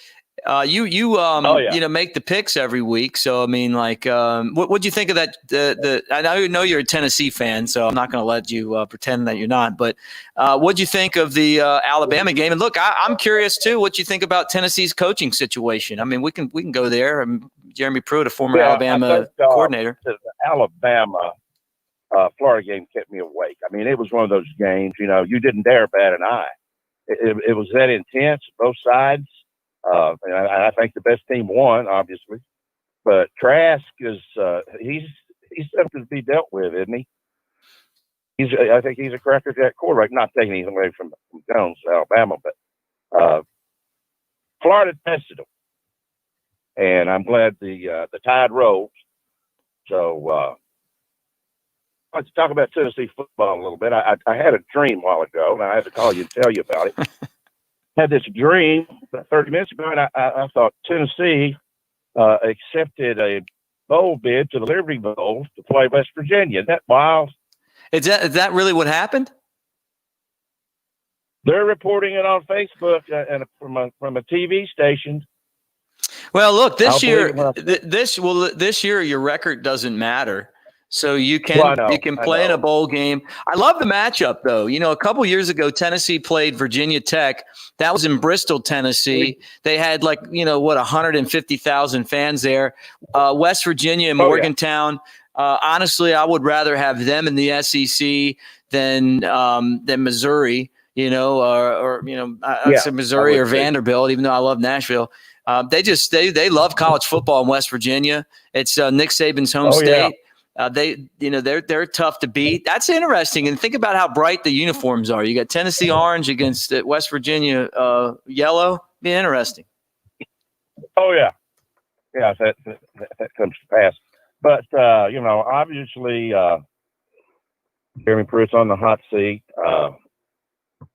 You make the picks every week. So I mean, like, what'd you think of that? I know you're a Tennessee fan, so I'm not going to let you pretend that you're not. But what'd you think of the Alabama game? And look, I'm curious too. What you think about Tennessee's coaching situation? I mean, we can go there. Jeremy Pruitt, a former Alabama coordinator. The Alabama Florida game kept me awake. I mean, it was one of those games. You didn't dare bat an eye. It was that intense, both sides. And I think the best team won, obviously, but Trask is he's something to be dealt with, isn't he? I think he's a crackerjack quarterback. Not taking anything away from Jones, Alabama, but Florida tested him, and I'm glad the tide rose. So let's talk about Tennessee football a little bit. I had a dream a while ago, and I had to call you and tell you about it. Had this dream about 30 minutes ago, and I thought Tennessee accepted a bowl bid to the Liberty Bowl to play West Virginia. Isn't that wild? Is that really what happened? They're reporting it on Facebook and from a TV station. Well, look, this year your record doesn't matter. So you can play in a bowl game. I love the matchup, though. A couple years ago, Tennessee played Virginia Tech. That was in Bristol, Tennessee. They had 150,000 fans there. West Virginia and Morgantown. Honestly, I would rather have them in the SEC than Missouri. I'd say Missouri or Vanderbilt, even though I love Nashville. They love college football in West Virginia. It's Nick Saban's home state. They're tough to beat. That's interesting. And think about how bright the uniforms are. You got Tennessee orange against West Virginia yellow. Be interesting. Oh yeah, that comes to pass. But obviously, Jeremy Pruitt's on the hot seat.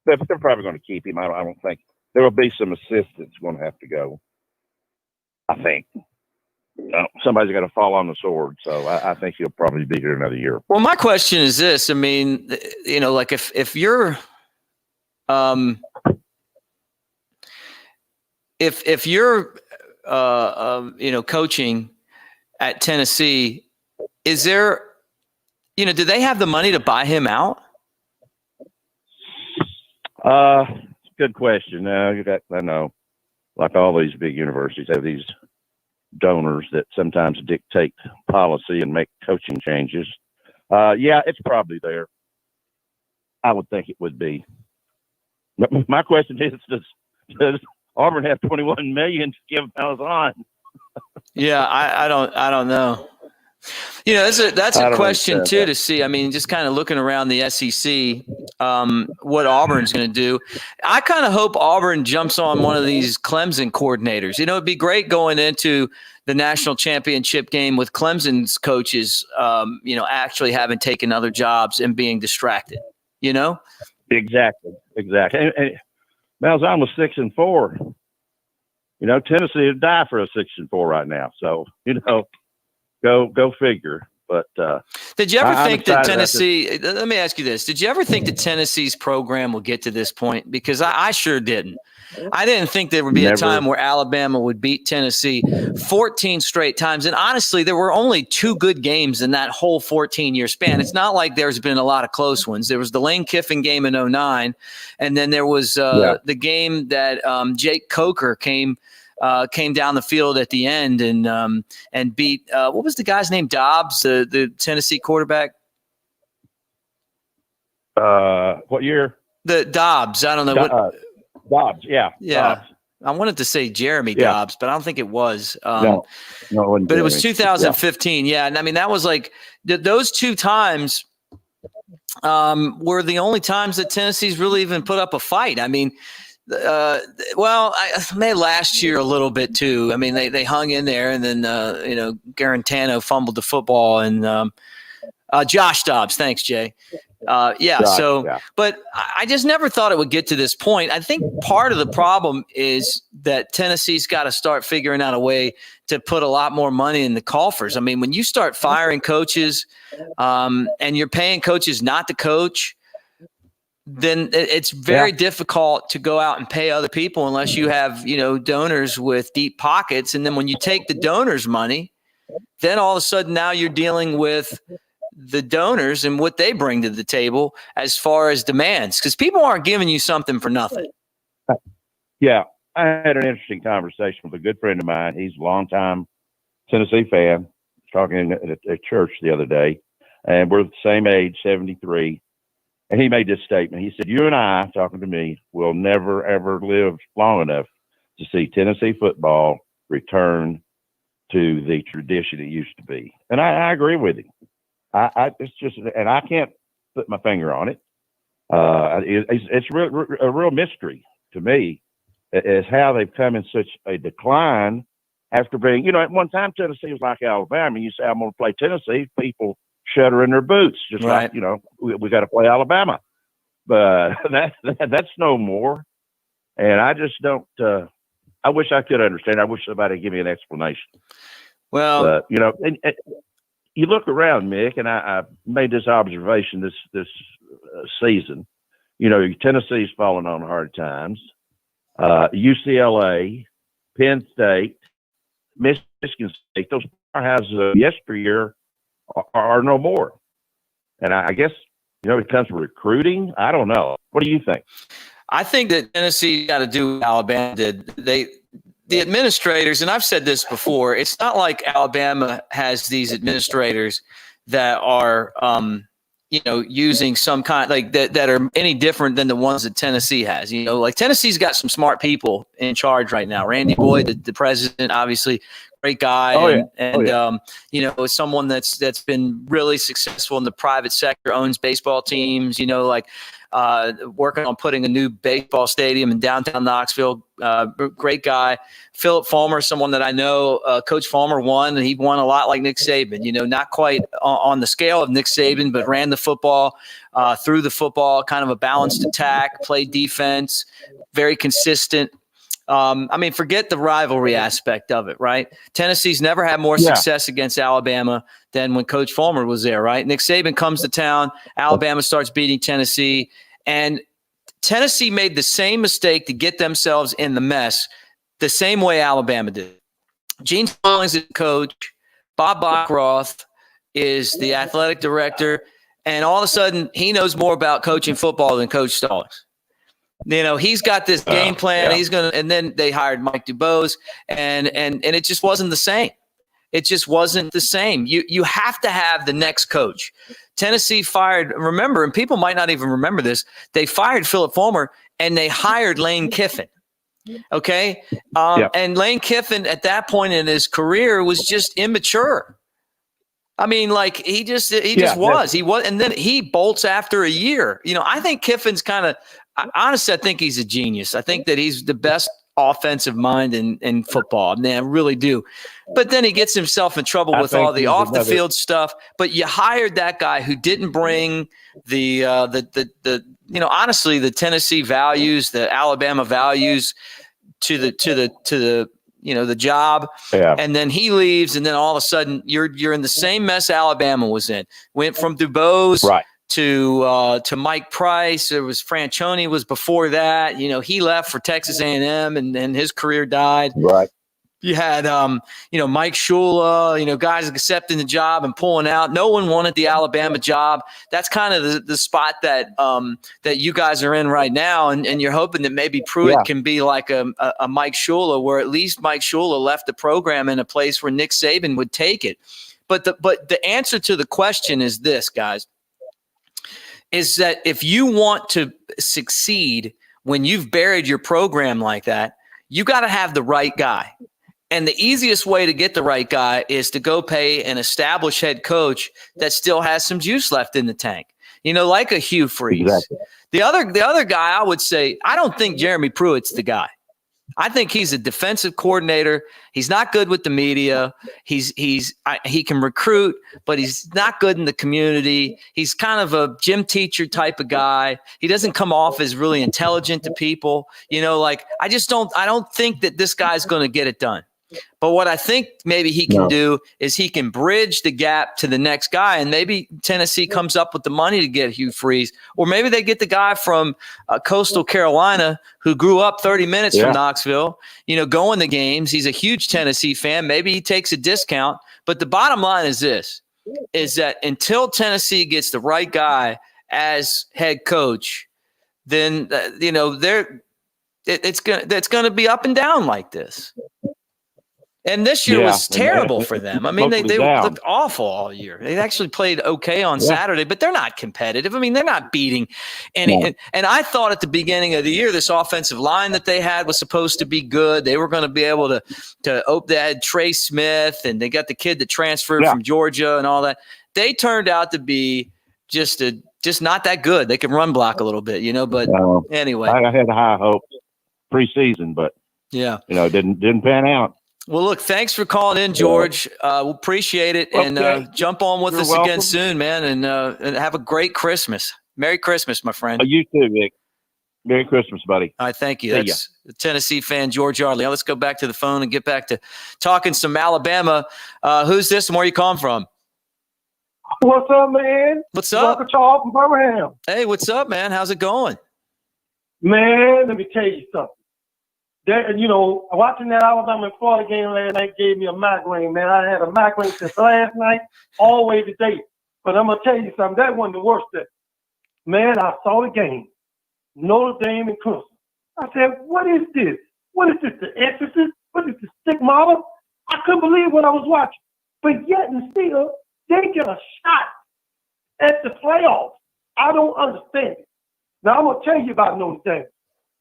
They're probably going to keep him. I don't think there will be some assistants going to have to go. I think. Somebody's got to fall on the sword, so I think he'll probably be here another year. Well, my question is this: I mean, if you're, if you're, coaching at Tennessee, is there, do they have the money to buy him out? Good question. I know, like all these big universities have these donors that sometimes dictate policy and make coaching changes. It's probably there. I would think it would be. But my question is, does Auburn have $21 million to give Malzahn? Yeah, I don't know. That's I a don't question understand too that. to see. I mean, just kind of looking around the SEC, what Auburn's going to do. I kind of hope Auburn jumps on one of these Clemson coordinators. It'd be great going into the national championship game with Clemson's coaches, actually having taken other jobs and being distracted. Exactly. And Malzahn was 6-4. Tennessee would die for a 6-4 right now. So go figure. But did you ever I'm think that excited about Tennessee? Let me ask you this: did you ever think that Tennessee's program will get to this point? Because I sure didn't. I didn't think there would be a time where Alabama would beat Tennessee 14 straight times. And honestly, there were only 2 good games in that whole 14-year span. It's not like there's been a lot of close ones. There was the Lane Kiffin game in 2009, and then there was the game that Jake Coker came down the field at the end and beat what was the guy's name? Dobbs, the Tennessee quarterback. what year? The Dobbs. I don't know what. Dobbs. Yeah. Yeah. Dobbs. I wanted to say Jeremy Dobbs, but I don't think it was. No, it but it was 2015. Yeah. And I mean, that was like those 2 times were the only times that Tennessee's really even put up a fight. I mean, maybe last year a little bit too. I mean, they hung in there, and then Garantano fumbled the football, and Josh Dobbs. Thanks, Jay. But I just never thought it would get to this point. I think part of the problem is that Tennessee's got to start figuring out a way to put a lot more money in the coffers. I mean, when you start firing coaches, and you're paying coaches not to coach, then it's very difficult to go out and pay other people unless you have, donors with deep pockets. And then when you take the donors' money, then all of a sudden now you're dealing with the donors and what they bring to the table as far as demands, because people aren't giving you something for nothing. Yeah. I had an interesting conversation with a good friend of mine. He's a longtime Tennessee fan, talking at church the other day, and we're the same age, 73. And he made this statement. He said, "You and I," talking to me, "will never, ever live long enough to see Tennessee football return to the tradition it used to be." And I agree with him. It's just, and I can't put my finger on it. It's a real mystery to me is how they've come in such a decline after being, at one time Tennessee was like Alabama. You say, "I'm going to play Tennessee," people shudder in their boots, just right. Like, we got to play Alabama. But that's no more. And I just don't, I wish I could understand. I wish somebody would give me an explanation. Well, but, and you look around, Mick, and I made this observation this season. Tennessee's fallen on hard times. UCLA, Penn State, Michigan State, those powerhouses of yesteryear are no more. And I guess, it comes to recruiting. I don't know. What do you think? I think that Tennessee got to do what Alabama did. The administrators, and I've said this before, it's not like Alabama has these administrators that are, using some kind that are any different than the ones that Tennessee has. Like Tennessee's got some smart people in charge right now. Randy Boyd, the president, obviously great guy, is someone that's been really successful in the private sector, owns baseball teams. Working on putting a new baseball stadium in downtown Knoxville. Great guy. Philip Fulmer, someone that I know. Coach Fulmer won, and he won a lot like Nick Saban. Not quite on the scale of Nick Saban, but ran the football, threw the football, kind of a balanced attack, played defense, very consistent. Forget the rivalry aspect of it, right? Tennessee's never had more success against Alabama than when Coach Fulmer was there, right? Nick Saban comes to town, Alabama starts beating Tennessee, and Tennessee made the same mistake to get themselves in the mess the same way Alabama did. Gene Stallings is the coach, Bob Bachroth is the athletic director, and all of a sudden he knows more about coaching football than Coach Stallings. He's got this game plan. He's going to, and then they hired Mike DuBose, and it just wasn't the same. It just wasn't the same. You have to have the next coach. Tennessee fired, remember, and people might not even remember this, they fired Philip Fulmer and they hired Lane Kiffin. Okay. And Lane Kiffin at that point in his career was just immature. I mean, like he just was. He was, and then he bolts after a year. I think Kiffin's honestly, I think he's a genius. I think that he's the best offensive mind in football. Man, I really do. But then he gets himself in trouble with all the off the field stuff. But you hired that guy who didn't bring the honestly, the Tennessee values, the Alabama values to the job. Yeah. And then he leaves, and then all of a sudden you're in the same mess Alabama was in. Went from DuBose to Mike Price. There was Franchione was before that. He left for Texas A&M, and his career died. Right. You had Mike Shula, guys accepting the job and pulling out. No one wanted the Alabama job. That's kind of the spot that you guys are in right now, and you're hoping that maybe Pruitt can be like a Mike Shula, where at least Mike Shula left the program in a place where Nick Saban would take it. But the answer to the question is this, guys, is that if you want to succeed when you've buried your program like that, you got to have the right guy. And the easiest way to get the right guy is to go pay an established head coach that still has some juice left in the tank, like a Hugh Freeze. Exactly. The other guy, I would say, I don't think Jeremy Pruitt's the guy. I think he's a defensive coordinator. He's not good with the media. He can recruit, but he's not good in the community. He's kind of a gym teacher type of guy. He doesn't come off as really intelligent to people. I don't think that this guy's going to get it done. But what I think maybe he can do is he can bridge the gap to the next guy, and maybe Tennessee comes up with the money to get Hugh Freeze, or maybe they get the guy from Coastal Carolina who grew up 30 minutes from Knoxville, going to games. He's a huge Tennessee fan. Maybe he takes a discount. But the bottom line is this, is that until Tennessee gets the right guy as head coach, then, it's going to be up and down like this. And this year was terrible for them. I mean, they looked awful all year. They actually played okay on Saturday, but they're not competitive. I mean, they're not beating any. No. And I thought at the beginning of the year, this offensive line that they had was supposed to be good. They were going to be able to open. They had Trey Smith, and they got the kid that transferred from Georgia and all that. They turned out to be just not that good. They could run block a little bit, But anyway, I had high hopes preseason, but didn't pan out. Well, look, thanks for calling in, George. We appreciate it. Okay. And jump on with us again soon, man. And have a great Christmas. Merry Christmas, my friend. You too, Vic. Merry Christmas, buddy. All right, thank you. That's the Tennessee fan, George Yardley. Now let's go back to the phone and get back to talking some Alabama. Who's this and where you calling from? What's up, man? What's up? Uncle Charles from Birmingham. Hey, what's up, man? How's it going? Man, let me tell you something. Watching that Alabama and Florida game last night gave me a migraine, man. I had a migraine since last night all the way today. But I'm going to tell you something. That wasn't the worst thing. Man, I saw the game. Notre Dame and Clemson. I said, what is this? What is this, The Exorcist? What is this, Stigmata? I couldn't believe what I was watching. But yet and still, they get a shot at the playoffs. I don't understand it. Now, I'm going to tell you about Notre Dame.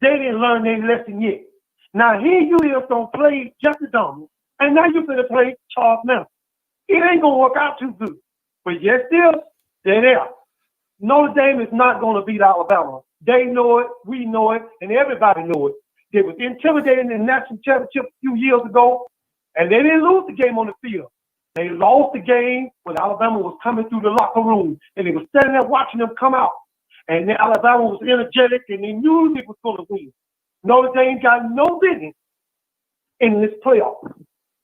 They didn't learn their lesson yet. Now, here you is going to play Jeffrey Dahmer, and now you're going to play Charles Manson. It ain't going to work out too good. But yet still, they're there. Notre Dame is not going to beat Alabama. They know it, we know it, and everybody knows it. They was intimidated in the national championship a few years ago, and they didn't lose the game on the field. They lost the game when Alabama was coming through the locker room, and they were standing there watching them come out. And then Alabama was energetic, and they knew they was going to win. Notre Dame got no business in this playoff.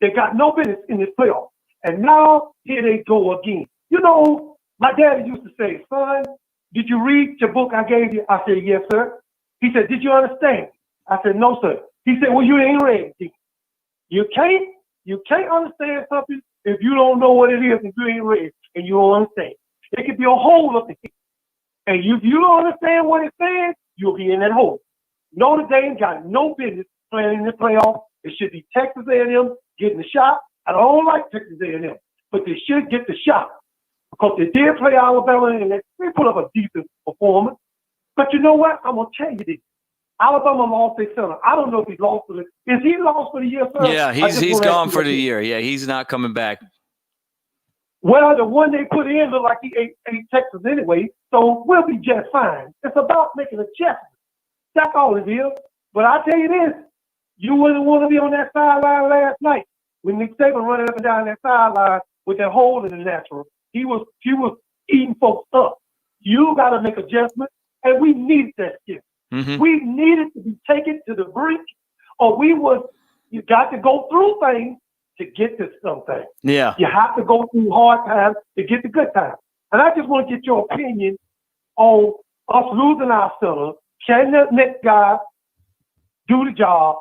They got no business in this playoff. And now, here they go again. My daddy used to say, son, did you read your book I gave you? I said, yes, sir. He said, did you understand? I said, no, sir. He said, well, you ain't read it. You can't understand something if you don't know what it is and you ain't read it and you don't understand. It could be a hole up there. And if you don't understand what it's saying, you'll be in that hole. Notre Dame got no business playing in the playoff. It should be Texas A&M getting the shot. I don't like Texas A&M, but they should get the shot because they did play Alabama and they put up a decent performance. But you know what? I'm going to tell you this. Alabama lost their center. I don't know if he's lost for the – is he lost for the year, sir? Yeah, he's gone for the year. Yeah, he's not coming back. Well, the one they put in looked like he ate Texas anyway, so we'll be just fine. It's about making adjustments. That's all it is. But I tell you this, you wouldn't want to be on that sideline last night when Nick Saban running up and down that sideline with that hole in the natural. He was eating folks up. You got to make adjustments, and we needed that shit. Mm-hmm. We needed to be taken to the brink, or you got to go through things to get to something. Yeah. You have to go through hard times to get the good times. And I just want to get your opinion on us losing our center. Can the next guy do the job?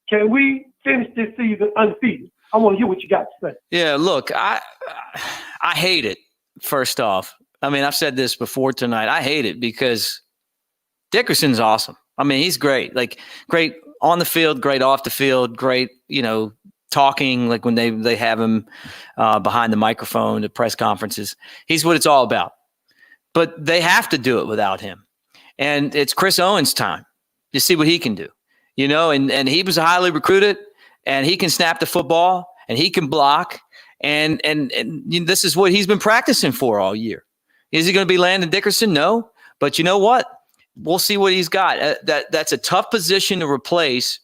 Can we finish this season undefeated? I want to hear what you got to say. Yeah, look, I hate it, first off. I mean, I've said this before tonight. I hate it because Dickerson's awesome. I mean, he's great. Like, great on the field, great off the field, great, talking, like when they have him behind the microphone at press conferences. He's what it's all about. But they have to do it without him. And it's Chris Owens' time to see what he can do. And he was highly recruited, and he can snap the football, and he can block, and this is what he's been practicing for all year. Is he going to be Landon Dickerson? No. But you know what? We'll see what he's got. That's a tough position to replace,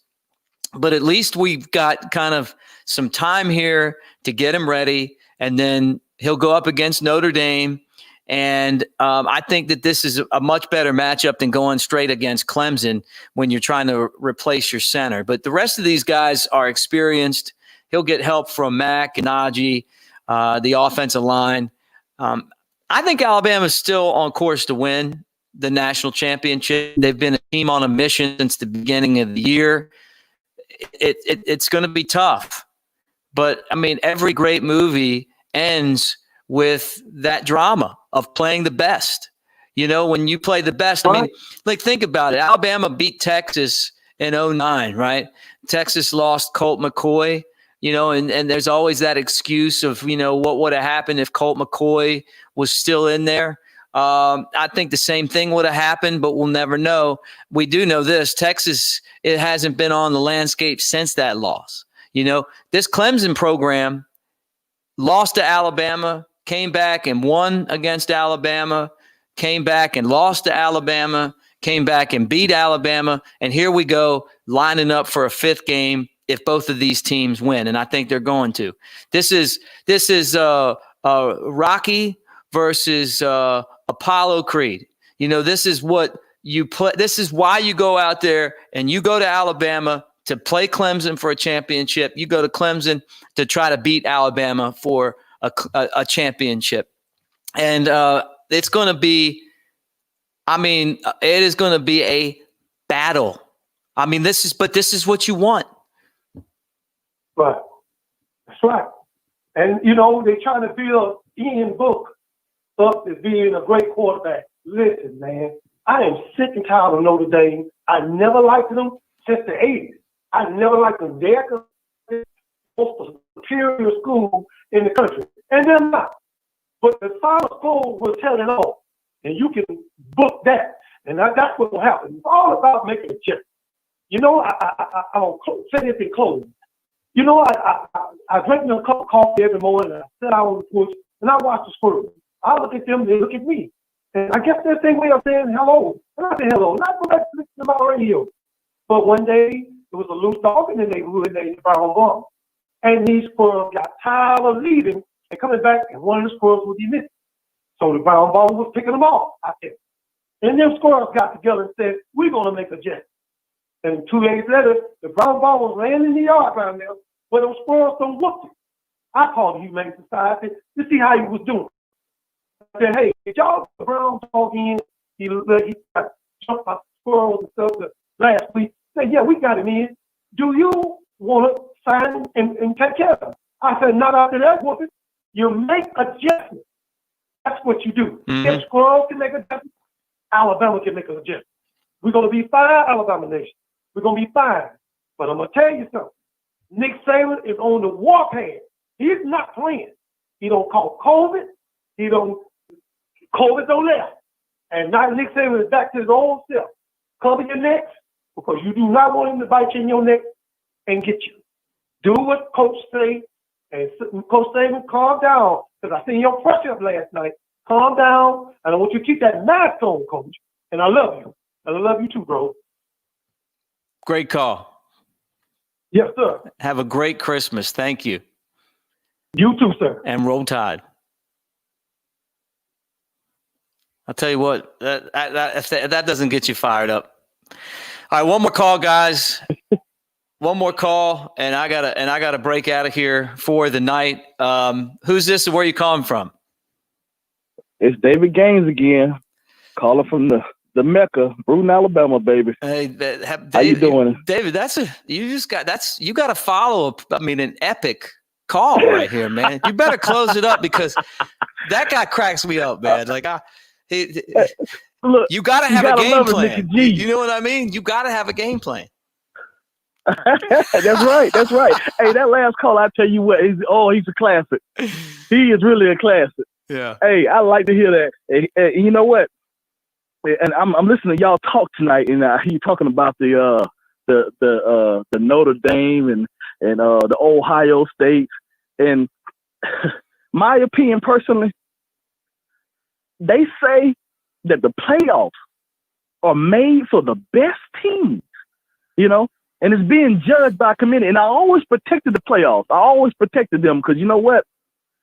but at least we've got kind of some time here to get him ready, and then he'll go up against Notre Dame. And I think that this is a much better matchup than going straight against Clemson when you're trying to replace your center. But the rest of these guys are experienced. He'll get help from Mack and Najee, the offensive line. I think Alabama's still on course to win the national championship. They've been a team on a mission since the beginning of the year. It's going to be tough. But, I mean, every great movie ends with that drama of playing the best. When you play the best, I mean, like, think about it. Alabama beat Texas in 2009, right? Texas lost Colt McCoy, and there's always that excuse of, what would have happened if Colt McCoy was still in there. I think the same thing would have happened, but we'll never know. We do know this. Texas, it hasn't been on the landscape since that loss. This Clemson program lost to Alabama, came back and won against Alabama, came back and lost to Alabama, came back and beat Alabama, and here we go lining up for a fifth game if both of these teams win, and I think they're going to. This is Rocky versus Apollo Creed. This is what you play. This is why you go out there and you go to Alabama to play Clemson for a championship. You go to Clemson to try to beat Alabama for a championship. And it's going to be, it is going to be a battle. This is what you want. Right. That's right. And, they're trying to build Ian Book up as being a great quarterback. Listen, man, I am sick and tired of Notre Dame. I never liked them since the 80s. I never liked them. They're the most superior school in the country. And they're not. But the final score will tell it all. And you can book that. And that's what will happen. It's all about making a chip. I'll say this in closing. I drink me a cup of coffee every morning, and I sit out on the porch, and I watch the squirrels. I look at them, they look at me. And I guess they're thinking way of saying hello. And I say hello. Not go back to listen to my radio. But one day, it was a loose dog in the neighborhood named Brown Ball. And these squirrels got tired of leaving and coming back, and one of the squirrels would be missing. So the Brown Ball was picking them off out there. And them squirrels got together and said, we're going to make a jet. And 2 days later, the Brown Ball was laying in the yard down there where those squirrels don't look it. I called the Humane Society to see how he was doing. I said, hey, did y'all the Brown Dog in? He got jumped by squirrels and stuff last week. I said, yeah, we got him in. Do you want to sign and take care of him? I said, not after that, woman. You make adjustments. That's what you do. Mm-hmm. If squirrels can make adjustments, Alabama can make an adjustment. We're going to be fine, Alabama Nation. We're going to be fine. But I'm going to tell you something. Nick Saban is on the war path. He's not playing. He don't call COVID. COVID don't left. And now Nick Saban is back to his old self. Cover your necks because you do not want him to bite you in your neck and get you. Do what coach say. And Coach Saban, calm down, because I seen your pressure up last night. Calm down, and I want you to keep that mask on, Coach. And I love you. And I love you too, bro. Great call. Yes, sir. Have a great Christmas. Thank you. You too, sir. And roll tide. I'll tell you what, that doesn't get you fired up. All right, one more call, guys. One more call, and I gotta break out of here for the night. Who's this and where you calling from? It's David Gaines again, calling from the Mecca, Bruton, Alabama, baby. Hey, Dave, how you doing, David? You got to follow. An epic call right here, man. You better close it up because that guy cracks me up, man. Like look, you got to have a game plan. You know what I mean? You got to have a game plan. That's right. Hey, that last call, I tell you what, he's a classic. He is really a classic. Yeah. Hey, I like to hear that. You know what? And I'm listening to y'all talk tonight, and I hear you talking about the Notre Dame and the Ohio State. And my opinion, personally, they say that the playoffs are made for the best teams, and it's being judged by a committee. And I always protected the playoffs. I always protected them because you know what?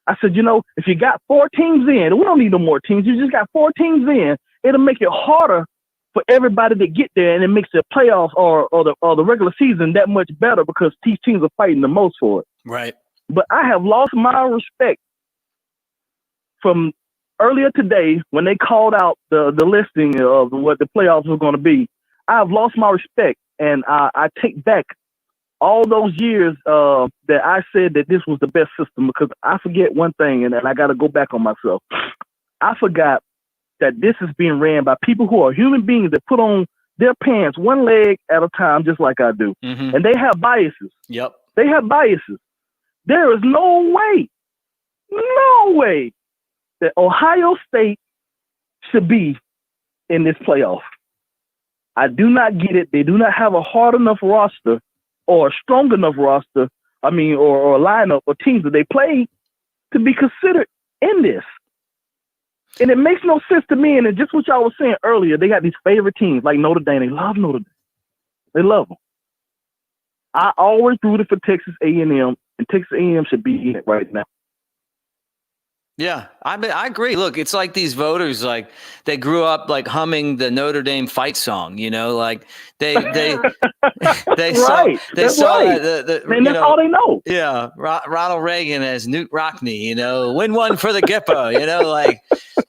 I said, if you got 4 teams in, we don't need no more teams. You just got 4 teams in. It'll make it harder for everybody to get there, and it makes the playoffs or the regular season that much better because these teams are fighting the most for it. Right. But I have lost my respect from earlier today when they called out the listing of what the playoffs were going to be. I have lost my respect, and I take back all those years that I said that this was the best system because I forget one thing, and I got to go back on myself. I forgot that this is being ran by people who are human beings that put on their pants one leg at a time, just like I do. Mm-hmm. And they have biases. Yep. They have biases. There is no way that Ohio State should be in this playoff. I do not get it. They do not have a hard enough roster or a strong enough roster, or a lineup or teams that they play to be considered in this. And it makes no sense to me. And it's just what y'all was saying earlier. They got these favorite teams like Notre Dame. They love Notre Dame. They love them. I always rooted for Texas A&M, and Texas A&M should be in it right now. Yeah, I agree. Look, it's like these voters, like they grew up like humming the Notre Dame fight song. Like they saw right. that. And that's all they know. Yeah, Ronald Reagan as Newt Rockne. Win one for the Gippo.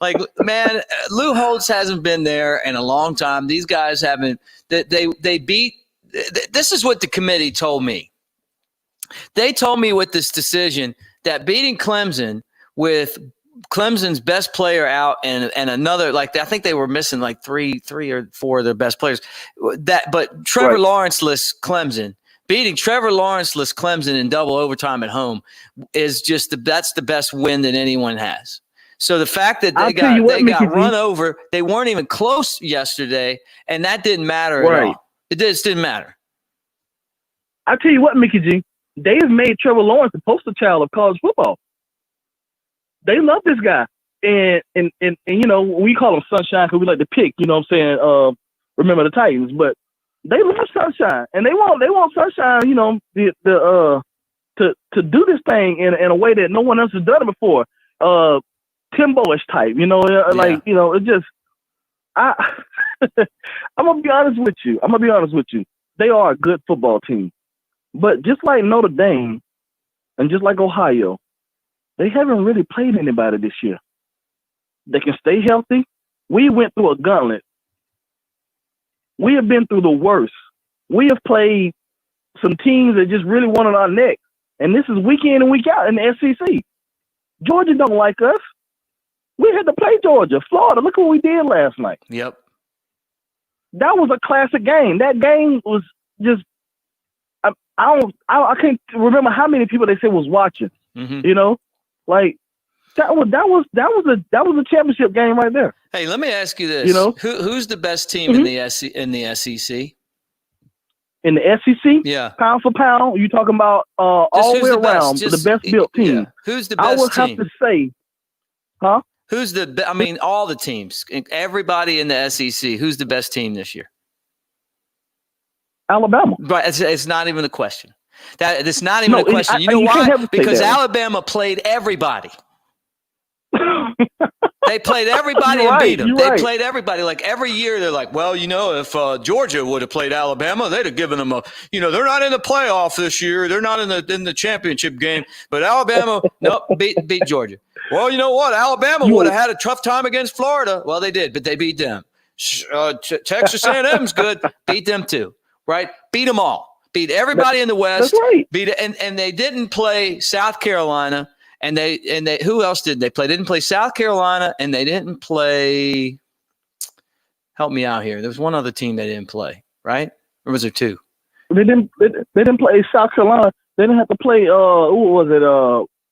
Like man, Lou Holtz hasn't been there in a long time. These guys haven't. They beat. This is what the committee told me. They told me with this decision that beating Clemson with Clemson's best player out and another, like I think they were missing like three or four of their best players. But Trevor Lawrence-less Clemson, beating Trevor Lawrence-less Clemson in double overtime at home is that's the best win that anyone has. So the fact that they got run over, they weren't even close yesterday, and that didn't matter at all. It just didn't matter. I'll tell you what, Mickey G, they have made Trevor Lawrence the poster child of college football. They love this guy. And we call him Sunshine because we like to pick, remember the Titans. But they love Sunshine. And they want Sunshine, to do this thing in a way that no one else has done it before. Timbo-ish type, it's just I'm gonna be honest with you. They are a good football team. But just like Notre Dame and just like Ohio, they haven't really played anybody this year. They can stay healthy. We went through a gauntlet. We have been through the worst. We have played some teams that just really wanted our neck. And this is week in and week out in the SEC. Georgia don't like us. We had to play Georgia. Florida, look what we did last night. Yep. That was a classic game. That game was just I can't remember how many people they said was watching. Mm-hmm. That was a championship game right there. Hey, let me ask you this: who's the best team in the SEC? in the SEC, Yeah. pound for pound, you talking about all the way around the best built team. Yeah. Who's the I best would have team? to say, huh? Who's the? I mean, all the teams, everybody in the SEC. Who's the best team this year? Alabama. But it's not even a question. It's not even a question. You know you can't why? have to say Because that. Alabama played everybody. They played everybody You're and right, beat them. you're They right. played everybody. Like every year, they're like, well, you know, if Georgia would have played Alabama, they'd have given them a. You know, they're not in the playoff this year. They're not in the championship game. But Alabama, nope, beat Georgia. Well, you know what? Alabama would have had a tough time against Florida. Well, they did, but they beat them. Texas A&M's good. Beat them too, right? Beat them all. Beat everybody in the West. That's right. Beat and they didn't play South Carolina. And they who else did they play? They didn't play South Carolina, and they didn't play. Help me out here. There was one other team they didn't play, right? Or was there two? They didn't play South Carolina. They didn't have to play. Who was it?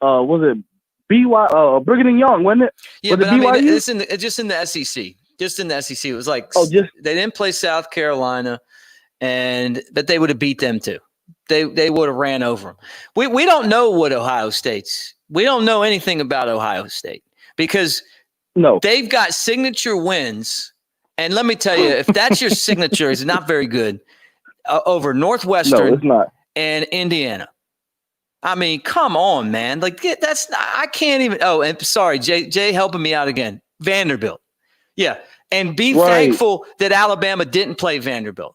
Was it Brigham and Young? Wasn't it? Yeah, was but it BYU? I mean, it's just in the SEC. Just in the SEC, it was like they didn't play South Carolina, but they would have beat them too. They would have ran over them. We don't know what Ohio State's. We don't know anything about Ohio State because they've got signature wins. And let me tell you, if that's your signature, it's not very good over Northwestern no, it's not. and Indiana. I mean, come on, man. Like that's not, I can't even. Oh, and sorry, Jay helping me out again. Vanderbilt. Yeah. And be thankful that Alabama didn't play Vanderbilt.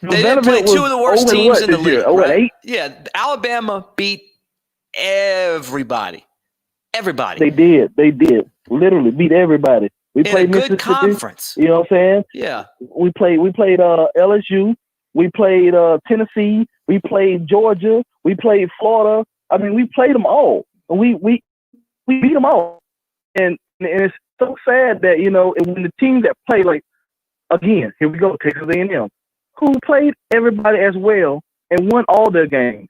They didn't play two of the worst teams in the league. Right? Yeah, Alabama beat everybody. Everybody. They did. Literally beat everybody. We played a good Mississippi. Conference. You know what I'm saying? Yeah. We played LSU. We played Tennessee. We played Georgia. We played Florida. I mean, we played them all. And we beat them all. And it's so sad that, you know, when the teams that play, like, again, here we go, Texas A&M, who played everybody as well and won all their games.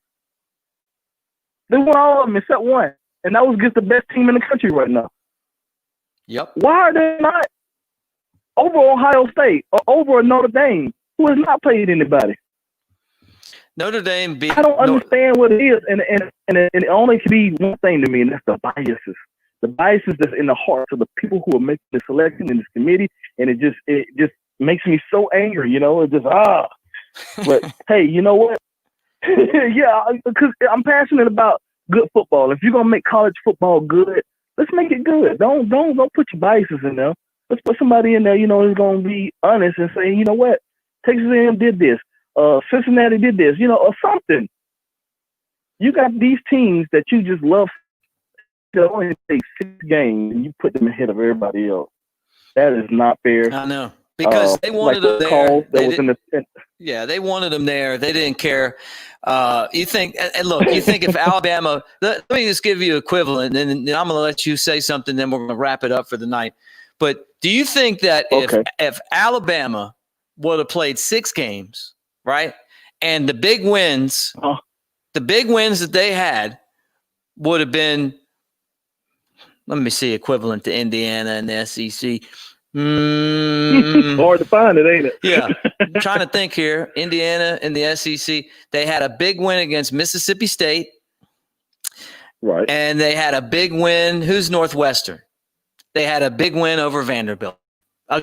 They won all of them except one. And that was against the best team in the country right now. Yep. Why are they not over Ohio State or over Notre Dame, who has not played anybody? Notre Dame beat. I don't understand what it is. And it only can be one thing to me, and that's the biases. The biases that's in the hearts of the people who are making the selection in this committee. And it just makes me so angry, you know, it just, but hey, you know what? Yeah, because I'm passionate about good football. If you're going to make college football good, let's make it good. Don't put your biases in there. Let's put somebody in there, you know, who's going to be honest and say, you know what? Texas A&M did this. Cincinnati did this, you know, or something. You got these teams that you just love to only take 6 games and you put them ahead of everybody else. That is not fair. I know. Because they wanted them there. They wanted them there. They didn't care. You think, and look, you think if Alabama, let me just give you equivalent, and then I'm going to let you say something, then we're going to wrap it up for the night. But do you think that if Alabama would have played 6 games, right, and the big wins that they had would have been, let me see, equivalent to Indiana and the SEC. Hard to find it, ain't it? Yeah. I'm trying to think here. Indiana and the SEC, they had a big win against Mississippi State. Right. And they had a big win. Who's Northwestern? They had a big win over Vanderbilt. A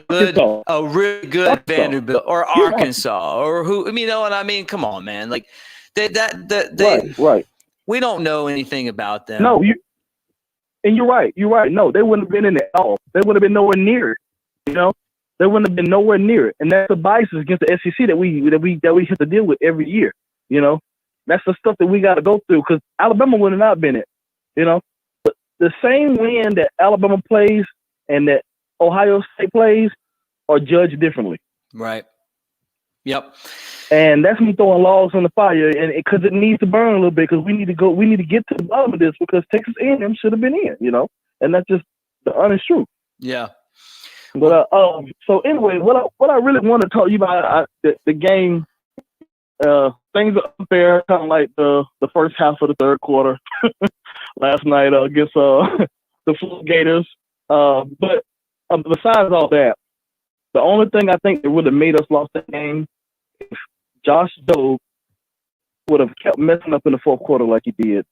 really good Vanderbilt or Arkansas or who, you know what I mean? Come on, man. Like right. We don't know anything about them. No, you're right. You're right. No, they wouldn't have been in it at all. They would have been nowhere near it. You know, they wouldn't have been nowhere near it. And that's the biases against the SEC that we have to deal with every year. You know, that's the stuff that we got to go through because Alabama would have not been it. You know, but the same win that Alabama plays and that Ohio State plays are judged differently. Right. Yep. And that's me throwing logs on the fire, and because it needs to burn a little bit, because we need to get to the bottom of this, because Texas A&M should have been in, you know, and that's just the honest truth. Yeah. But so anyway, what I really want to talk to you about the game, things are unfair, kind of like the first half of the third quarter last night against the Florida Gators. But besides all that, The only thing I think that would have made us lost that game if Josh Jobe would have kept messing up in the fourth quarter like he did.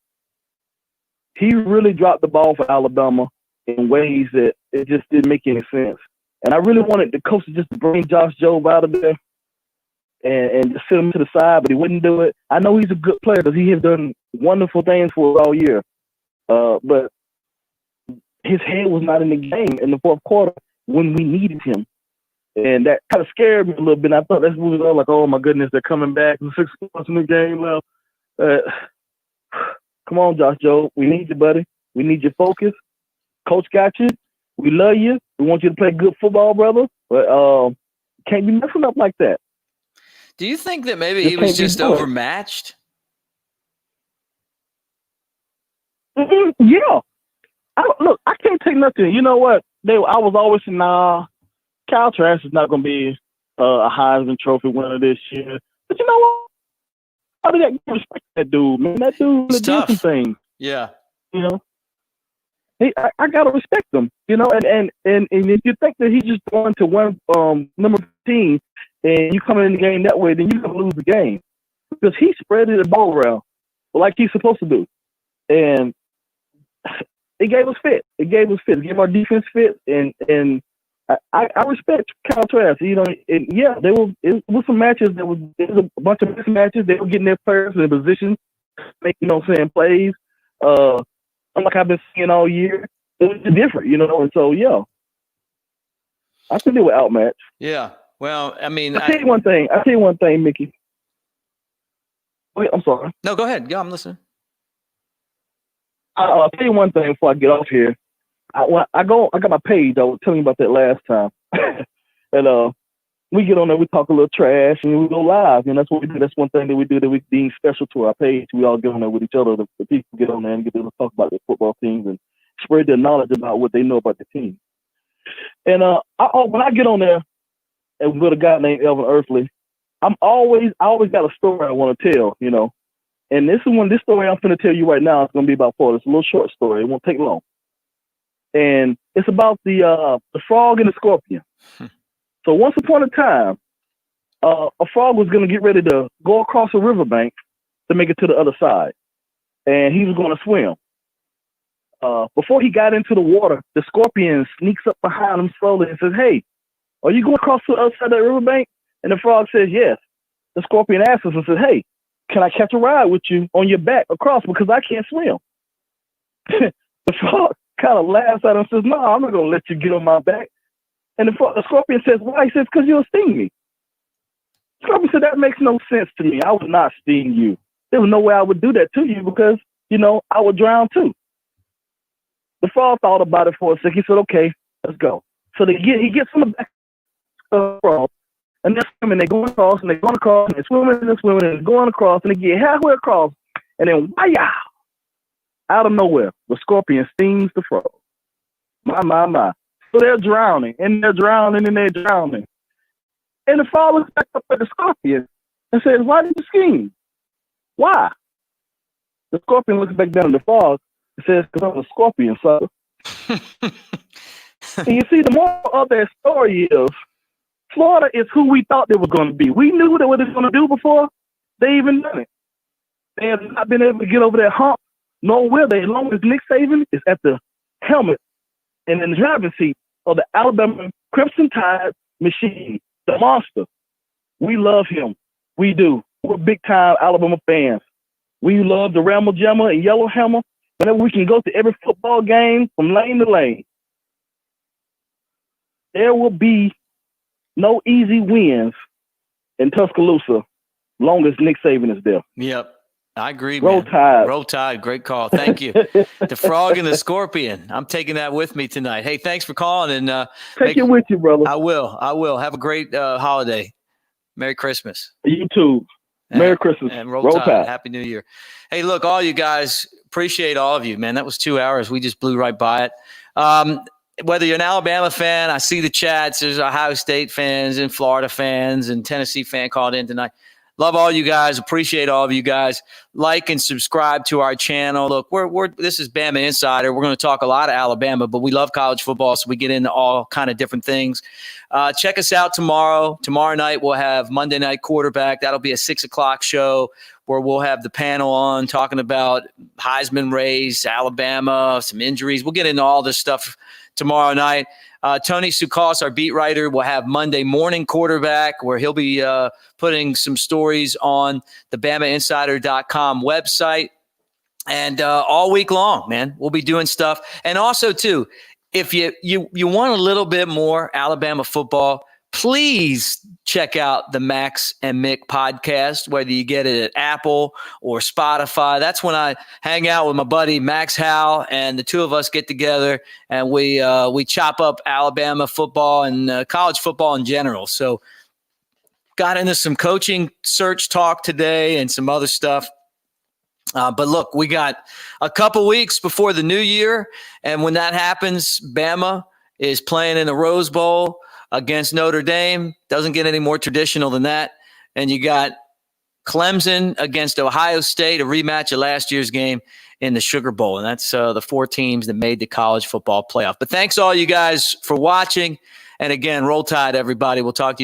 He really dropped the ball for Alabama in ways that it just didn't make any sense. And I really wanted the coach to just bring Josh Jobe out of there and just sit him to the side, but he wouldn't do it. I know he's a good player because he has done wonderful things for us all year. But his head was not in the game in the fourth quarter when we needed him. And that kind of scared me a little bit. I thought that's moving on like, oh my goodness, they're coming back. 6 points in the game left. Come on, Josh Jobe. We need you, buddy. We need your focus. Coach got you. We love you. We want you to play good football, brother. But can't be messing up like that. Do you think that maybe he was just overmatched? Yeah. Look, I can't take nothing. You know what? I was always saying, nah, Kyle Trask is not going to be a Heisman Trophy winner this year. But you know what? I did that respect that dude, man. That dude did some things. Yeah. You know? I gotta respect him, you know, and if you think that he's just going to one number 15 and you come in the game that way, then you're gonna lose the game because he spread the ball around like he's supposed to do, and it gave us fit. It gave our defense fit, and I respect Kyle Trask. You know, yeah, it was some matches it was a bunch of mismatches. They were getting their players in position, making plays. Like I've been seeing all year, it was different, you know. And so, yeah, I think they were outmatched. Yeah. Well, I mean, I'll tell you one thing, Mickey. Wait, I'm sorry. No, go ahead. Yeah, I'm listening. I'll tell you one thing before I get off here. I got my page. I was telling you about that last time, and we get on there, we talk a little trash, and we go live. And that's what we do. That's one thing that we do that we deem special to our page. We all get on there with each other. The people get on there and get to talk about their football teams and spread their knowledge about what they know about the team. And when I get on there and with a guy named Elvin Earthley, I always got a story I want to tell, you know. And this story I'm going to tell you right now is going to be about Florida. It's a little short story. It won't take long. And it's about the frog and the scorpion. So once upon a time, a frog was going to get ready to go across a riverbank to make it to the other side. And he was going to swim. Before he got into the water, the scorpion sneaks up behind him slowly and says, "Hey, are you going across to the other side of the riverbank?" And the frog says, "Yes." The scorpion asks us and says, "Hey, can I catch a ride with you on your back across because I can't swim?" The frog kind of laughs at him and says, "No, I'm not going to let you get on my back." And the scorpion says, "Why?" He says, "Because you'll sting me." The scorpion said, "That makes no sense to me. I would not sting you. There was no way I would do that to you because, you know, I would drown too." The frog thought about it for a second. He said, "Okay, let's go." So he gets on the back of the frog, and they're swimming. They're going across, and they're going across, and they're swimming, and they're swimming, and they're going across, and they get halfway across, and then, why-ya! Out of nowhere, the scorpion stings the frog. My. So they're drowning, and they're drowning, and they're drowning. And the frog looks back up at the scorpion and says, "Why did you sting? Why?" The scorpion looks back down at the frog and says, "Because I'm a scorpion, sucker." And you see, the moral of that story is, Florida is who we thought they were going to be. We knew that what they were going to do before they even done it. They have not been able to get over that hump, nor will they, as long as Nick Saban is at the helmet and in the driving seat of the Alabama Crimson Tide machine, the monster. We love him. We do. We're big-time Alabama fans. We love the Ramble Jammer and Yellow Hammer. Whenever we can go to every football game from lane to lane, there will be no easy wins in Tuscaloosa long as Nick Saban is there. Yep. I agree, Roll man. Tide. Roll Tide. Great call. Thank you. The frog and the scorpion. I'm taking that with me tonight. Hey, thanks for calling. And take it with you, brother. I will. Have a great holiday. Merry Christmas. You too. Merry Christmas. And Roll Tide. Happy New Year. Hey, look, all you guys, appreciate all of you, man. That was 2 hours. We just blew right by it. Whether you're an Alabama fan, I see the chats. There's Ohio State fans and Florida fans and Tennessee fan called in tonight. Love all you guys. Appreciate all of you guys. Like and subscribe to our channel. Look, this is Bama Insider. We're going to talk a lot of Alabama, but we love college football, so we get into all kind of different things. Check us out tomorrow. Tomorrow night we'll have Monday Night Quarterback. That'll be a 6:00 show where we'll have the panel on talking about Heisman race, Alabama, some injuries. We'll get into all this stuff tomorrow night. Tony Sukas, our beat writer, will have Monday Morning Quarterback, where he'll be putting some stories on the BamaInsider.com website. And all week long, man, we'll be doing stuff. And also, too, if you want a little bit more Alabama football, please check out the Max and Mick podcast, whether you get it at Apple or Spotify. That's when I hang out with my buddy Max Howe, and the two of us get together and we chop up Alabama football and college football in general. So got into some coaching search talk today and some other stuff. But look, we got a couple weeks before the new year, and when that happens, Bama is playing in the Rose Bowl against Notre Dame. Doesn't get any more traditional than that. And you got Clemson against Ohio State, a rematch of last year's game in the Sugar Bowl. And that's the 4 teams that made the college football playoff. But thanks all you guys for watching. And again, roll tide, everybody. We'll talk to you.